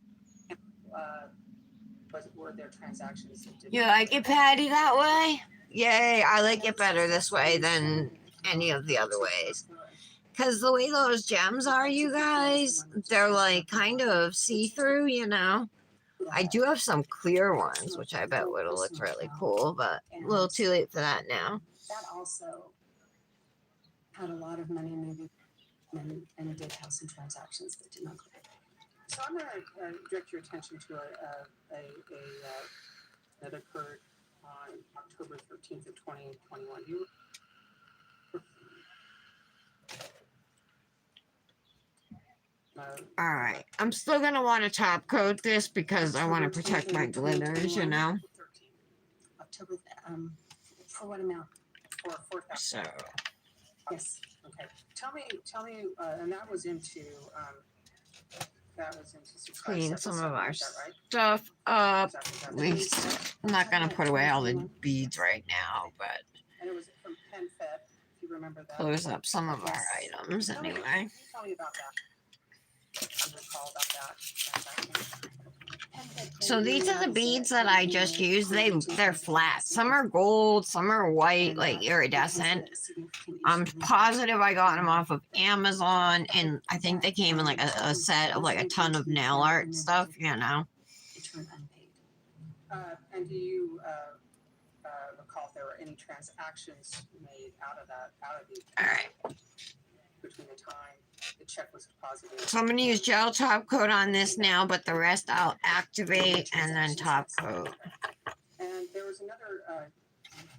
were there transactions that did? You like it, Patty, that way? Yay, I like it better this way than any of the other ways. Because the way those gems are, you guys, they're like kind of see-through, you know. I do have some clear ones, which I bet would have looked really cool, but a little too late for that now. That also had a lot of money moving and did have some transactions that did not clear. So I'm going to direct your attention to that occurred on October 13th of 2021. All right, I'm still gonna want to top coat this because I want to protect my glitters, you know. October, for what amount? For 4,000. So Yes. Okay. Tell me, and that was into 6577, clean some of our is that right? stuff up. Is that At least I'm not gonna put away all the beads right now, but And it was from PenFed, if you remember that. close up some of our items anyway. Can you tell me about that? Recall about that transaction. So these are the beads that I just used. They're flat. Some are gold, some are white, like iridescent. I'm positive I got them off of Amazon, and I think they came in like a set of like a ton of nail art stuff, you know. And do you recall if there were any transactions made out of the All right. between the time the check was deposited? So I'm gonna use gel top coat on this now, but the rest I'll activate and then top coat. And there was another.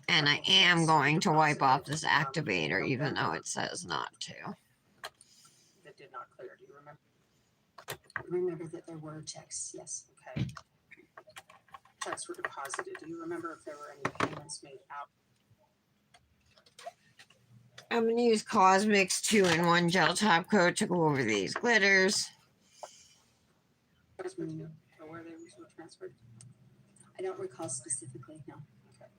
And I am going to wipe off this activator, even though it says not to. That did not clear. Do you remember? Remember that there were checks, yes. Okay. Checks were deposited. Do you remember if there were any payments made out? I'm gonna use Cosmix 2-in-1 gel top coat to go over these glitters. Transferred to, or where they were transferred? I don't recall specifically, no. Okay.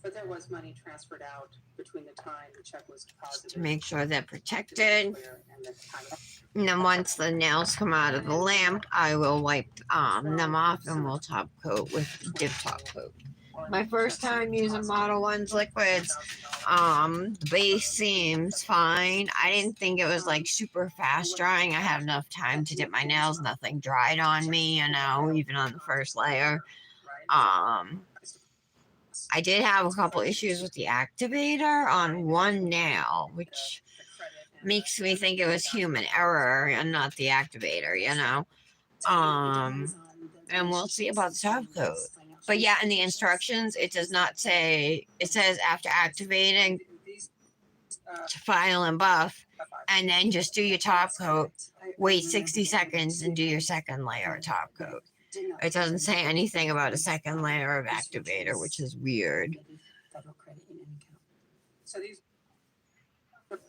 But there was money transferred out between the time the check was deposited. To make sure they're to be protected. clear, and the time. And then once the nails come out of the lamp, I will wipe them off and we'll top coat with dip top coat. My first time using Model 1's liquids, the base seems fine. I didn't think it was like super fast drying. I had enough time to dip my nails. Nothing dried on me, you know, even on the first layer. I did have a couple issues with the activator on one nail, which makes me think it was human error and not the activator, you know. And we'll see about the top coat. But yeah, in the instructions, it does not say, it says after activating to file and buff, and then just do your top coat, wait 60 seconds and do your second layer of top coat. It doesn't say anything about a second layer of activator, which is weird. So these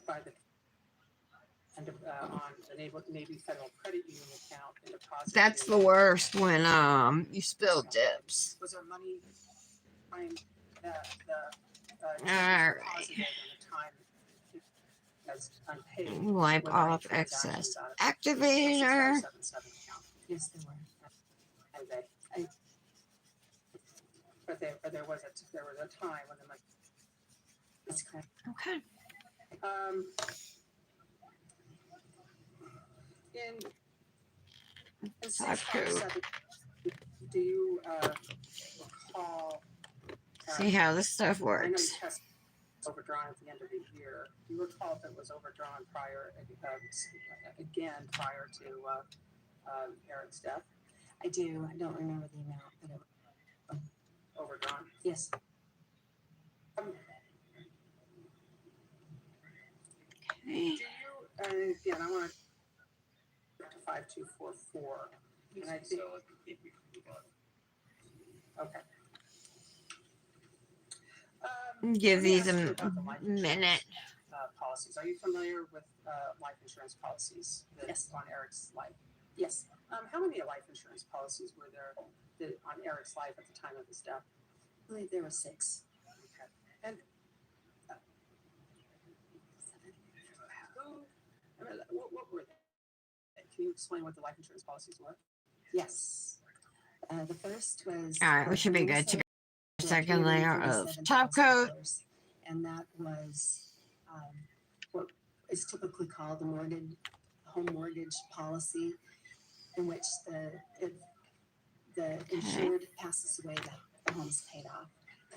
by the and on the Navy Federal Credit Union account and deposited. That's the worst when you spill dips. Was there money behind the Alright. deposited and the time as unpaid? Wipe Were there any off transactions excess out of the activator. 6677 account? Yes, there were. And there was a time when the money. That's correct. Okay. In Top coat. 657, do you recall? See how this stuff I know you works. tested overdrawn at the end of the year. Do you recall if it was overdrawn prior to Eric's death? I do. I don't remember the amount, but it was Overdrawn. yes. Do you? Again, I want to 5244, and I think. Okay. Give Let me these ask a you about the life insurance, minute. Policies. Are you familiar with life insurance policies? Yes. On Eric's life. Yes. How many life insurance policies were there on Eric's life at the time of his death? I believe there were 6. Okay. And who? I mean, what were they? Can you explain what the life insurance policies were? Yes. The first was. All right, we should be good to go. Second layer of top coat. And that was what is typically called a home mortgage policy, in which if the insured passes away, the home's paid off,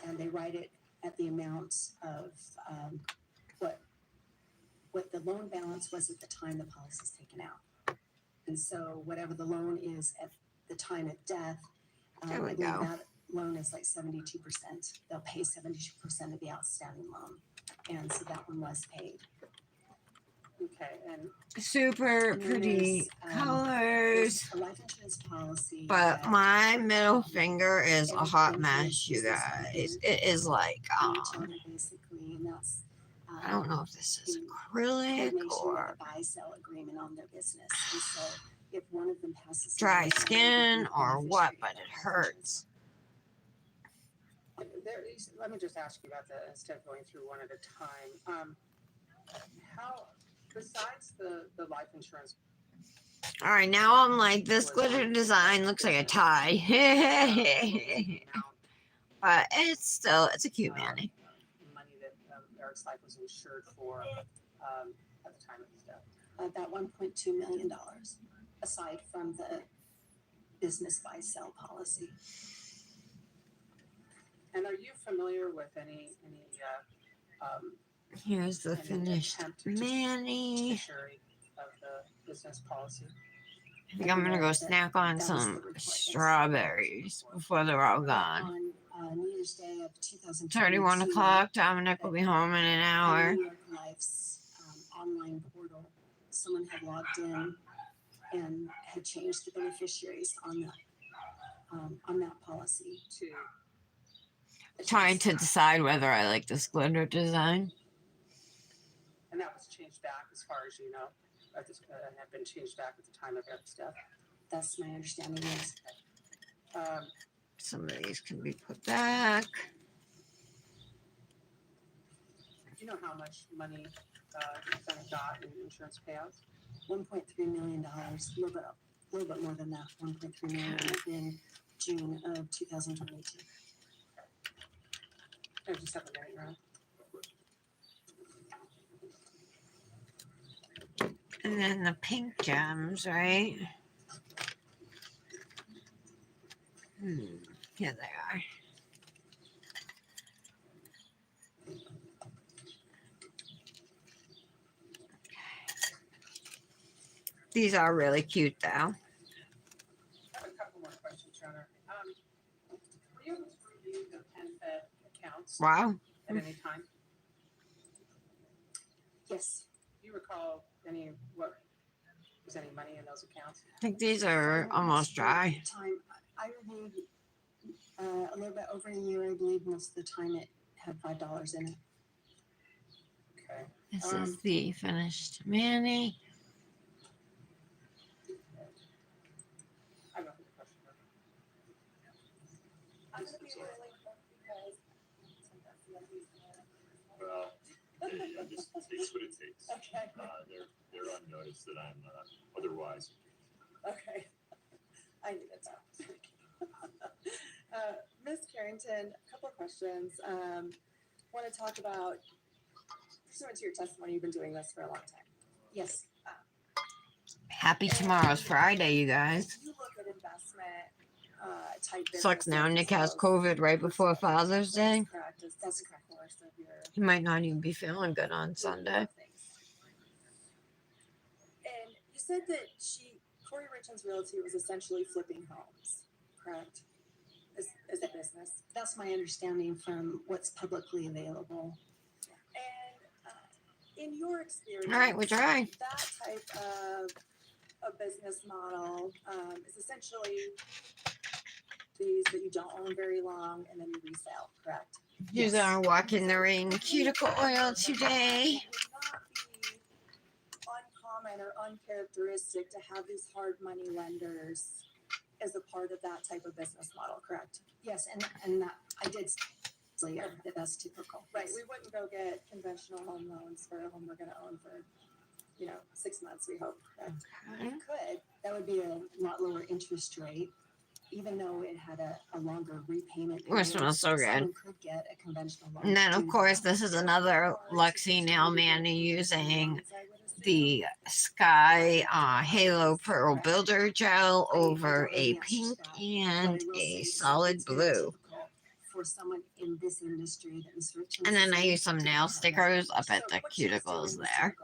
and they write it at the amount of what the loan balance was at the time the policy is taken out. And so whatever the loan is at the time of death, There we I believe go. that loan is like 72%. They'll pay 72% of the outstanding loan. And so that one was paid. Okay, and Super And then pretty there's, colors. There's a life insurance policy. But that my middle finger is a hot everything mess, you is this guys. company, It is like, each other basically, and that's I don't know if this is in acrylic coordination with or a buy-sell agreement on their business. And so if one of them passes dry away, skin the or what, beneficiary but of it that hurts. let me just ask you about that instead of going through one at a time. How, besides the life insurance, All right, now I'm like, this glitter design looks like a tie. But it's a cute Manny. money that Eric's life was insured for at the time of his death? That $1.2 million, aside from the business buy-sell policy. And are you familiar with any Here's the finished Manny. beneficiary of the business policy? I think I'm gonna go snack on some strawberries before they're all gone. On New Year's Day of 2022, It's already 1 o'clock. Dominic will be home in an hour. New York Life's online portal, someone had logged in and had changed the beneficiaries on that policy To Trying to decide whether I like this glitter design. and that was changed back, as far as you know, had been changed back at the time of Eric's death. That's my understanding. Is Some of these can be put back. Do you know how much money Senate got in insurance payouts? $1.3 million, a little bit more than that, 1.3 million in June of 2022. I just have a minute, right? And then the pink gems, right? Here they are. These are really cute though. I have a couple more questions, Your Honor. Were you able to review the PenFed accounts Wow. at any time? Yes, Do you recall what was any money in those accounts? I think these are almost dry. Time I reviewed a little bit over a year. I believe most of the time it had $5 in it. Okay. This is the finished Manny. I have a question. I'm gonna be really quick because Well, it just takes what it takes. okay, They're on notice that I'm otherwise. okay. I needed that. Ms. Carrington, a couple of questions. Want to talk about, pursuant to your testimony, you've been doing this for a long time. Yes, Happy tomorrow's Friday, you guys. You look at investment type Sucks now. businesses Nick has as COVID right before Father's Day. practice. That's correct. Course of your He might not even be feeling good on Sunday. things. And you said that Corey Richard's Realty was essentially flipping homes, correct? As a business. that's my understanding from what's publicly available. And in your experience, All right, we're dry. that type of a business model is essentially these that you don't own very long and then you resell, correct? Use our walk in the rain cuticle oil today. It would not be uncommon or uncharacteristic to have these hard money lenders as a part of that type of business model, correct? Yes, and that I did say that that's typical. Right, Yes. we wouldn't go get conventional home loans for a home we're gonna own for, 6 months, we hope, correct? You could. That would be a lot lower interest rate. even though it had a longer repayment Oh, it smells so good. someone could get a conventional loan. And then, to of do course, that. this is another Luxie Nail Manny using the Sky Halo Pearl Builder Gel over a pink and a solid blue. For someone in this industry that was rich And then I use some nail stickers up at the cuticles there.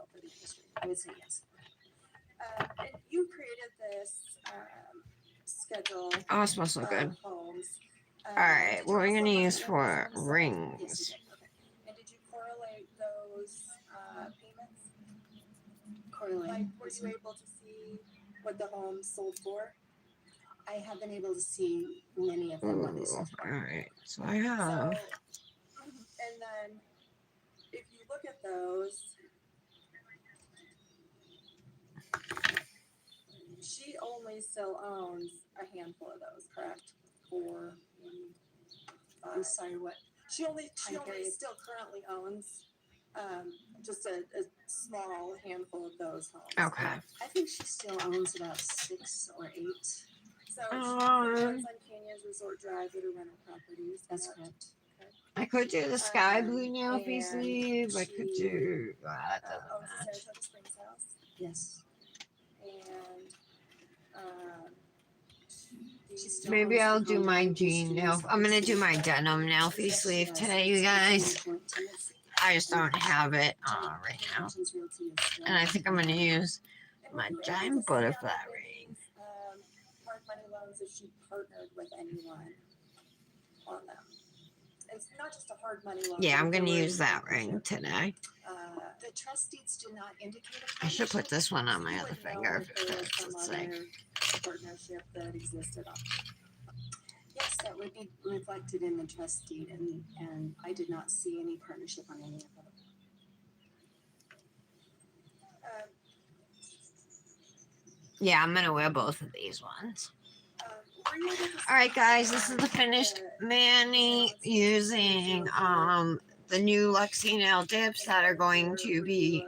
I would say yes. And you created this schedule Oh, it smells so of good. homes. Alright, Did what you are we also gonna look use at for those homes? rings? Yes, you did. Okay. And did you correlate those payments? Correlate. Like, were you able to see what the homes sold for? I have been able to see many of them when they Ooh, sold. alright, so I have. And then if you look at those, she only still owns a handful of those, correct? 4, 5. I'm sorry, what? She only Time period. still currently owns just a small handful of those homes. Okay. correct? I think she still owns about 6 or 8. So she owns on Canyons Resort Drive that are rental properties. That's correct? correct. I could do the sky blue Um, nail piece and sleeve. I could she, do. That doesn't owns the match. Sarasota Springs house. Yes. And She still Maybe owns I'll the do home my down jean East nail. Street, I'm gonna so do my it's- denim nail she piece sleeve does. today, you It's guys. a joint tenancy. I just don't have it right now. Connections Realty is still- And I think I'm gonna use and my were you able giant to see butterfly on the ring. biddings, hard money loans if she partnered with anyone on them? It's not just a hard money loan. Yeah, but I'm if there gonna were use any that ring partnership. today. The trust deeds do not indicate a I should put partnership. this one on So my you other would know finger if if it there was fits. some Let's see. other partnership that existed on. Yes, that would be reflected in the trust deed, and I did not see any partnership on any of them. Um, Yeah, I'm gonna wear both of these ones. were you able to All right, see, guys, this is the finished Manny using the new Luxie Nail dips that are going to be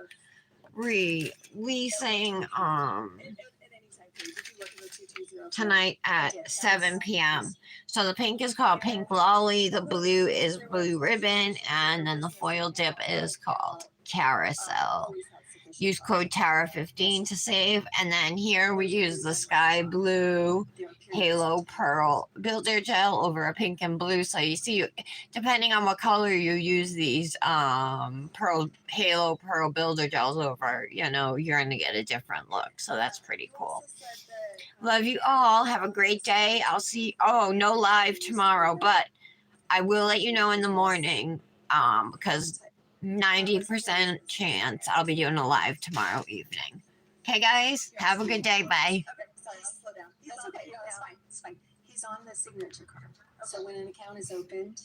releasing at any time period, did you look at the 2205? tonight at 7 p.m. So the pink is called Pink Lolly, the blue is Blue Ribbon, and then the foil dip is called Carousel. Always had sufficient Use code TARA15 to save, and then here we use the Sky Blue There are periods Halo of time. Pearl Builder Gel over a pink and blue. So you see, depending on what color you use these Halo Pearl Builder Gels over, you know, you're gonna get a different look. So that's pretty You cool. also said that, Love you all. Have a great day. I'll see. Oh, no live tomorrow, but I will let you know in the morning. Because 90% chance I'll be doing a live tomorrow evening. Okay, guys. Have a good day. Bye. Okay, sorry, I'll slow down. That's okay, no, it's fine, it's fine. He's on the signature card. So when an account is opened,